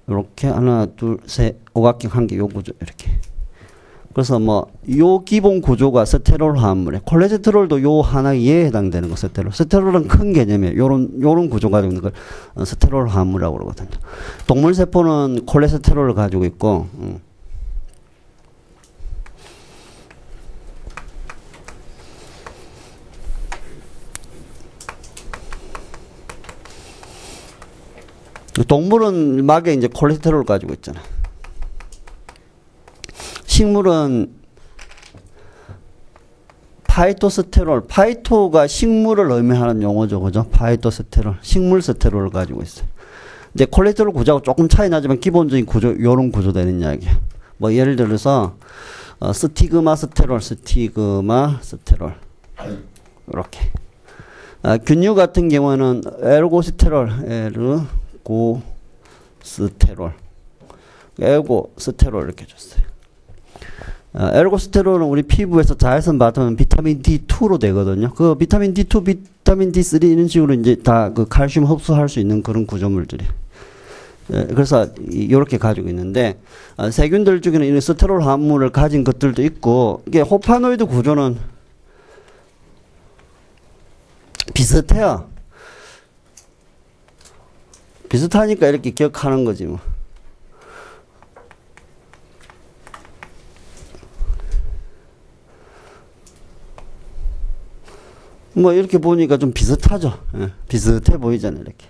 이렇게 하나 둘 셋 오각형 한 개 요 구조 이렇게. 그래서 뭐 요 기본 구조가 스테롤 화합물에 콜레스테롤도 요 하나 얘에 해당되는 거 스테롤. 스테롤은 큰 개념이에요. 요런 구조 가지고 있는 걸 스테롤 화합물이라고 그러거든요. 동물 세포는 콜레스테롤을 가지고 있고 동물은 막에 이제 콜레스테롤을 가지고 있잖아요. 식물은 파이토스테롤, 파이토가 식물을 의미하는 용어죠, 그죠? 파이토스테롤, 식물 스테롤을 가지고 있어요. 근데 콜레스테롤 구조하고 조금 차이 나지만 기본적인 구조, 요런 구조 되는 이야기야. 뭐 예를 들어서 스티그마 스테롤, 이렇게. 균류 같은 경우는 에르고스테롤, 에르고스테롤 이렇게 줬어요. 에르고스테롤은 우리 피부에서 자외선 받으면 비타민 D2로 되거든요. 그 비타민 D2, 비타민 D3 이런 식으로 이제 다 그 칼슘 흡수할 수 있는 그런 구조물들이. 그래서 이렇게 가지고 있는데 세균들 중에는 이런 스테롤 화합물을 가진 것들도 있고 이게 호파노이드 구조는 비슷해요. 비슷하니까 이렇게 기억하는 거지 뭐. 뭐 이렇게 보니까 좀 비슷하죠. 예, 비슷해 보이잖아요. 이렇게.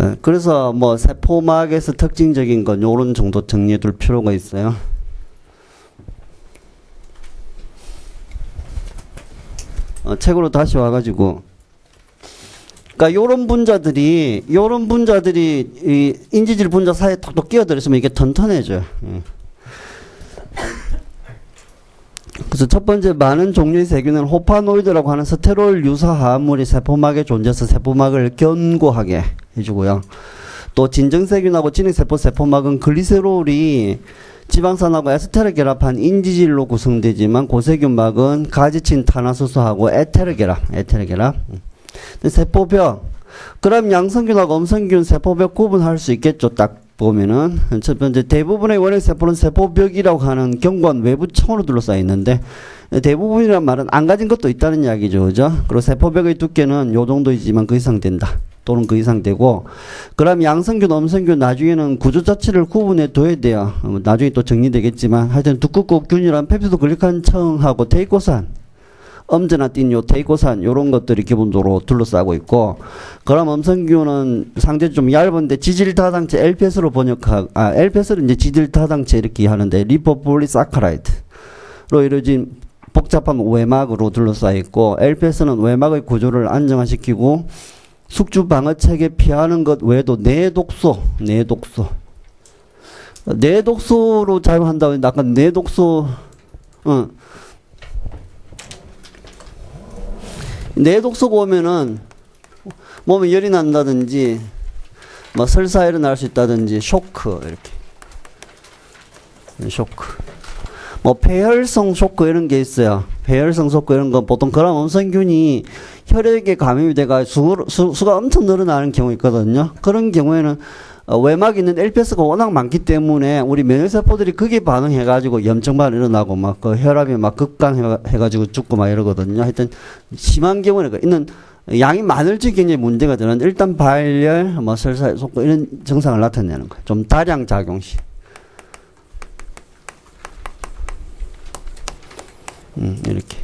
예, 그래서 뭐 세포막에서 특징적인 건 요런 정도 정리해 둘 필요가 있어요. 책으로 다시 와가지고 그러니까 요런 분자들이 이 인지질 분자 사이에 톡톡 끼어들어 있으면 이게 튼튼해져요. 그래서 첫 번째 많은 종류의 세균은 호파노이드라고 하는 스테롤 유사 화합물이 세포막에 존재해서 세포막을 견고하게 해주고요. 또 진정세균하고 진행세포 세포막은 글리세롤이 지방산하고 에스테르 결합한 인지질로 구성되지만 고세균막은 가지친 탄화수소하고 에테르 결합. 세포벽. 그럼 양성균하고 음성균 세포벽 구분할 수 있겠죠. 딱 보면은. 첫 번째, 대부분의 원형 세포는 세포벽이라고 하는 견고한 외부 청으로 둘러싸여 있는데, 대부분이란 말은 안 가진 것도 있다는 이야기죠. 그죠? 그리고 세포벽의 두께는 요 정도이지만 그 이상 된다. 또는 그 이상 되고, 그럼 양성균, 음성균 나중에는 구조 자체를 구분해 둬야 돼요. 나중에 또 정리되겠지만, 하여튼 두껍고 균이란 펩티도 글리칸 청하고 테이코산, 엄지나 띈 요 테이코산 요런 것들이 기본적으로 둘러싸고 있고, 그럼 음성균은 상대적으로 좀 얇은데 지질다당체 LPS로 LPS를 이제 지질다당체 이렇게 하는데 리포폴리사카라이드로 이루어진 복잡한 외막으로 둘러싸여 있고, LPS는 외막의 구조를 안정화시키고 숙주 방어 체계 피하는 것 외에도 내독소로 작용한다고 했는데 아까 내독소 내독소가 오면은 몸에 열이 난다든지 뭐 설사 일어날 수 있다든지 쇼크 이렇게 뭐 폐혈성 쇼크 이런 게 있어요. 폐혈성 쇼크 이런 건 보통 그런 음성균이 혈액에 감염이 돼가 수가 엄청 늘어나는 경우 있거든요. 그런 경우에는 외막에 있는 LPS가 워낙 많기 때문에 우리 면역세포들이 거기에 반응해가지고 염증만 일어나고 막 그 혈압이 막 급강해가지고 죽고 막 이러거든요. 하여튼 심한 경우는 있는 양이 많을지 굉장히 문제가 되는데 일단 발열, 뭐 설사, 속고 이런 증상을 나타내는 거예요. 좀 다량 작용 시. 이렇게.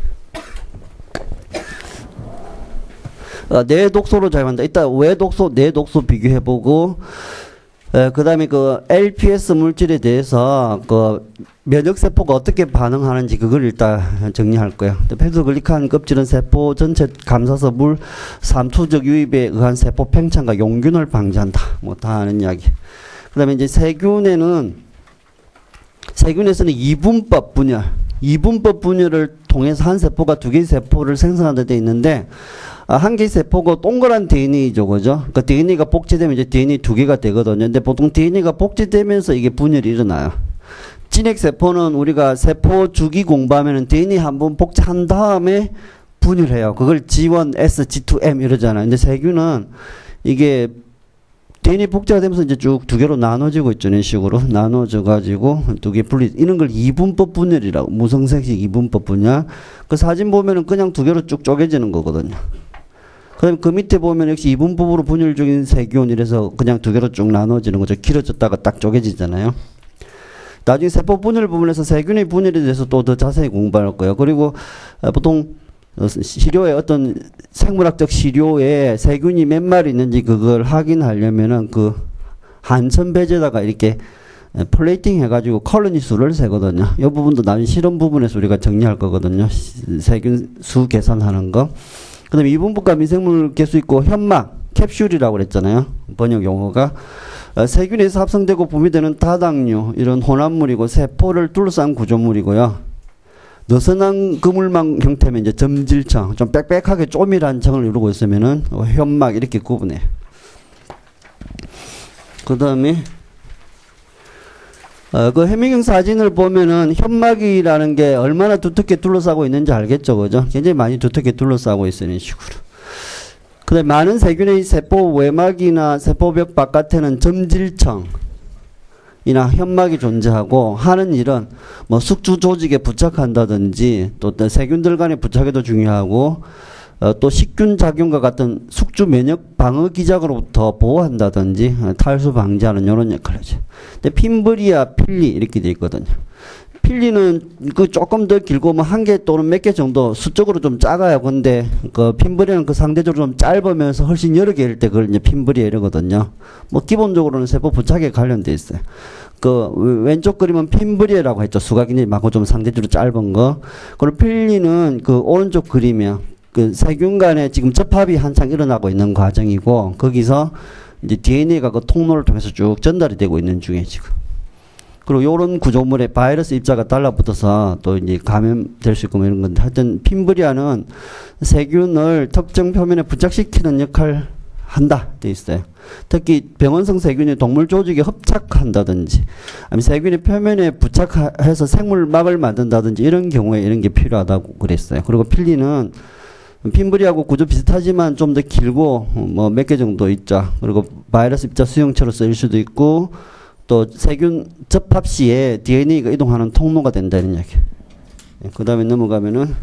내독소로 작용한다. 이따 외독소, 내독소 비교해보고, 그 다음에 그 LPS 물질에 대해서 그 면역세포가 어떻게 반응하는지 그걸 일단 정리할 거예요. 펩티도글리칸 껍질은 세포 전체 감싸서 물 삼투적 유입에 의한 세포 팽창과 용균을 방지한다. 뭐 다 아는 이야기. 그 다음에 이제 세균에서는 이분법 분열을 통해서 한 세포가 두 개의 세포를 생성하는 데 있는데, 한 개의 세포가 동그란 DNA죠, 그죠? 그러니까 DNA가 복제되면 이제 DNA 두 개가 되거든요. 근데 보통 DNA가 복제되면서 이게 분열이 일어나요. 진핵세포는 우리가 세포 주기 공부하면은 DNA 한번 복제한 다음에 분열해요. 그걸 G1S, G2M 이러잖아요. 근데 세균은 이게 DNA 복제가 되면서 이제 쭉 두 개로 나눠지고 있죠. 이런 식으로 나눠져 가지고 두 개 분리, 이런 걸 이분법 분열이라고, 무성색식 이분법 분열. 그 사진 보면은 그냥 두 개로 쭉 쪼개지는 거거든요. 그다음에 그 밑에 보면 역시 이분법으로 분열 중인 세균 이래서 그냥 두 개로 쭉 나눠지는 거죠. 길어졌다가 딱 쪼개지잖아요. 나중에 세포 분열 부분에서 세균의 분열에 대해서 또 더 자세히 공부할 거예요. 그리고 보통 시료에 어떤 생물학적 시료에 세균이 몇 마리 있는지 그걸 확인하려면은 그 한천 배제에다가 이렇게 플레이팅 해가지고 컬러니 수를 세거든요. 이 부분도 나중에 실험 부분에서 우리가 정리할 거거든요. 세균 수 계산하는 거. 그 다음에 이분법과 미생물 개수 있고 현막, 캡슐이라고 그랬잖아요. 번역 용어가. 세균에서 합성되고 분비되는 다당류, 이런 혼합물이고 세포를 둘러싼 구조물이고요. 느슨한 그물망 형태면 이제 점질청, 좀 빽빽하게 쪼밀한 청을 이루고 있으면은 현막 이렇게 구분해. 그 다음에 그 해미경 사진을 보면은 현막이라는 게 얼마나 두텁게 둘러싸고 있는지 알겠죠, 그죠? 굉장히 많이 두텁게 둘러싸고 있어요, 이런 식으로. 그 다음에 많은 세균의 세포 외막이나 세포벽 바깥에는 점질청 이나 현막이 존재하고, 하는 일은 뭐 숙주 조직에 부착한다든지 또 세균들 간의 부착에도 중요하고, 또 식균 작용과 같은 숙주 면역 방어 기작으로부터 보호한다든지 탈수 방지하는 이런 역할을 하죠. 근데 핀브리아, 필리 이렇게 돼 있거든요. 필리는 그 조금 더 길고 뭐 한 개 또는 몇 개 정도 수적으로 좀 작아요. 근데 그 핀브리아는 그 상대적으로 좀 짧으면서 훨씬 여러 개일 때 그걸 이제 핀브리아 이러거든요. 뭐 기본적으로는 세포 부착에 관련돼 있어요. 그 왼쪽 그림은 핀브리아라고 했죠. 수가 굉장히 많고 좀 상대적으로 짧은 거. 그리고 필리는 그 오른쪽 그림이요. 그 세균 간에 지금 접합이 한창 일어나고 있는 과정이고, 거기서 이제 DNA가 그 통로를 통해서 쭉 전달이 되고 있는 중에 지금. 그리고 요런 구조물에 바이러스 입자가 달라붙어서 또 이제 감염될 수 있고 뭐 이런 건데, 하여튼 핀브리아는 세균을 특정 표면에 부착시키는 역할을 한다 돼 있어요. 특히 병원성 세균이 동물 조직에 흡착한다든지, 아니면 세균이 표면에 부착해서 생물막을 만든다든지 이런 경우에 이런 게 필요하다고 그랬어요. 그리고 필리는 핀브리하고 구조 비슷하지만 좀 더 길고 뭐 몇 개 정도 있죠. 그리고 바이러스 입자 수용체로 쓰일 수도 있고, 또 세균 접합 시에 DNA가 이동하는 통로가 된다는 이야기. 그 다음에 넘어가면은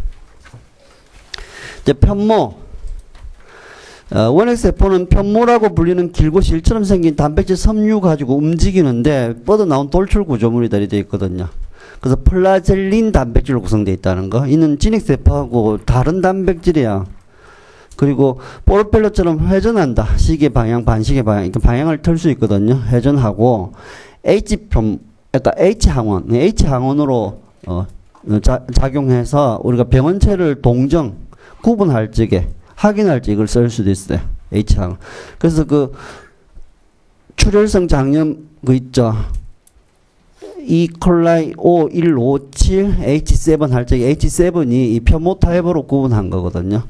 이제 편모. 원핵세포는 편모라고 불리는 길고 실처럼 생긴 단백질 섬유 가지고 움직이는데 뻗어나온 돌출 구조물이 되어 있거든요. 그래서 플라젤린 단백질로 구성되어 있다는 거. 이는 진핵세포하고 다른 단백질이야. 그리고 포르펠러처럼 회전한다. 시계 방향, 반시계 방향. 그러니까 방향을 틀 수 있거든요. 회전하고 H편, 그러니까 H항원, H항원으로 작용해서 우리가 병원체를 동정, 구분할 적에, 확인할 적 이걸 쓸 수도 있어요. H항원. 그래서 그 출혈성 장염 그 있죠. 이콜라이 5157 H7 할 적에 H7이 이 편모 타입으로 구분한 거거든요.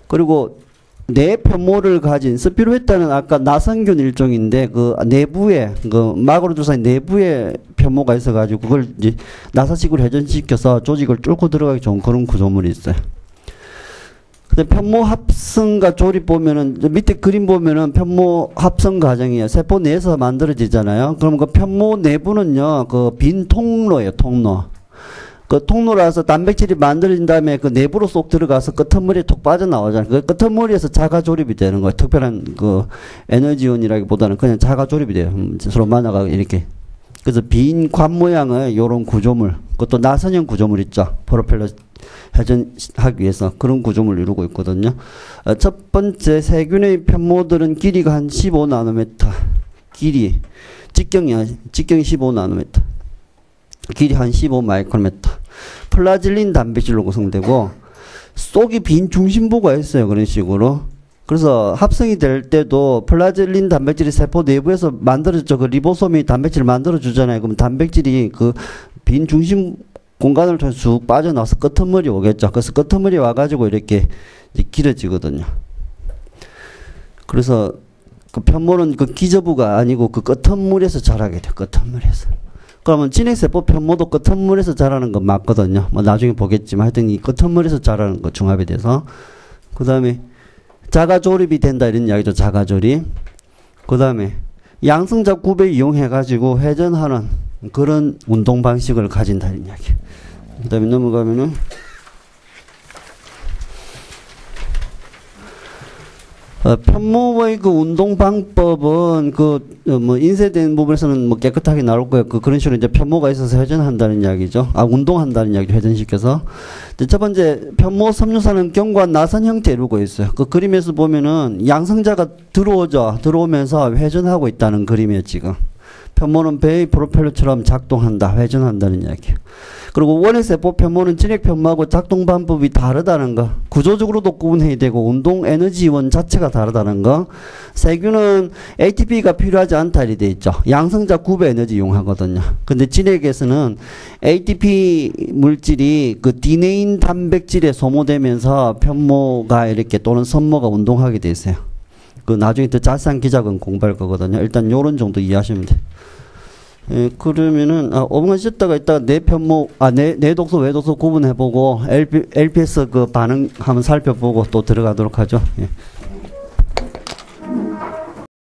그리고 네 편모를 가진 스피루에타는 아까 나선균 일종인데 그 내부에 그 마그로조사의 내부에 편모가 있어가지고 그걸 이제 나사식으로 회전시켜서 조직을 뚫고 들어가기 좋은 그런 구조물이 있어요. 근데 편모 합성과 조립 보면은 밑에 그림 보면은 편모 합성 과정이에요. 세포 내에서 만들어지잖아요. 그럼 그 편모 내부는요 그 빈 통로예요. 통로. 그 통로라서 단백질이 만들어진 다음에 그 내부로 쏙 들어가서 끄트머리에 톡 빠져나오잖아요. 그 끄트머리에서 자가 조립이 되는 거예요. 특별한 그 에너지원이라기보다는 그냥 자가 조립이 돼요. 서로 만나가 이렇게. 그래서 빈 관 모양의 요런 구조물, 그것도 나선형 구조물 있죠. 프로펠러 회전하기 위해서 그런 구조물을 이루고 있거든요. 첫 번째 세균의 편모들은 길이가 한 15나노미터. 길이. 직경이 15나노미터. 길이 한 15마이크로미터. 플라질린 단백질로 구성되고 속이 빈 중심부가 있어요. 그런 식으로. 그래서 합성이 될 때도 플라젤린 단백질이 세포 내부에서 만들어졌죠. 그 리보솜이 단백질을 만들어주잖아요. 그럼 단백질이 그 빈 중심 공간을 통해서 쑥 빠져나와서 끄트머리 오겠죠. 그래서 끄트머리 와가지고 이렇게 길어지거든요. 그래서 그 편모는 그 기저부가 아니고 그 끄트머리에서 자라게 돼요. 끄트머리에서. 그러면 진핵세포 편모도 끝선물에서 자라는 건 맞거든요. 뭐 나중에 보겠지만 하여튼 이 끝선물에서 자라는 거 중합에 대해서. 그 다음에 자가조립이 된다 이런 이야기죠. 자가조립. 그 다음에 양성자 구배 이용해가지고 회전하는 그런 운동 방식을 가진다 이런 이야기. 그 다음에 넘어가면은 편모의 그 운동 방법은 뭐 인쇄된 부분에서는 뭐 깨끗하게 나올 거예요. 그런 식으로 이제 편모가 있어서 회전한다는 이야기죠. 운동한다는 이야기 회전시켜서. 첫 번째 편모 섬유사는 경관 나선 형태 이루고 있어요. 그 그림에서 보면은 양성자가 들어오면서 회전하고 있다는 그림이에요 지금. 편모는 배의 프로펠러처럼 작동한다, 회전한다는 이야기예요. 그리고 원핵세포 편모는 진핵 편모하고 작동 방법이 다르다는 거. 구조적으로도 구분해야 되고 운동 에너지원 자체가 다르다는 거. 세균은 ATP가 필요하지 않다 이렇게 돼 있죠. 양성자 구배 에너지 이용하거든요. 근데 진핵에서는 ATP 물질이 그 디네인 단백질에 소모되면서 편모가 이렇게 또는 선모가 운동하게 돼 있어요. 그 나중에 더 자세한 기작은 공부할 거거든요. 일단 요런 정도 이해하시면 돼요. 예, 그러면은 5분간 쉬었다가 이따가 내 편모 내 독소 외독소 구분해보고 LPS 그 반응 한번 살펴보고 또 들어가도록 하죠. 예.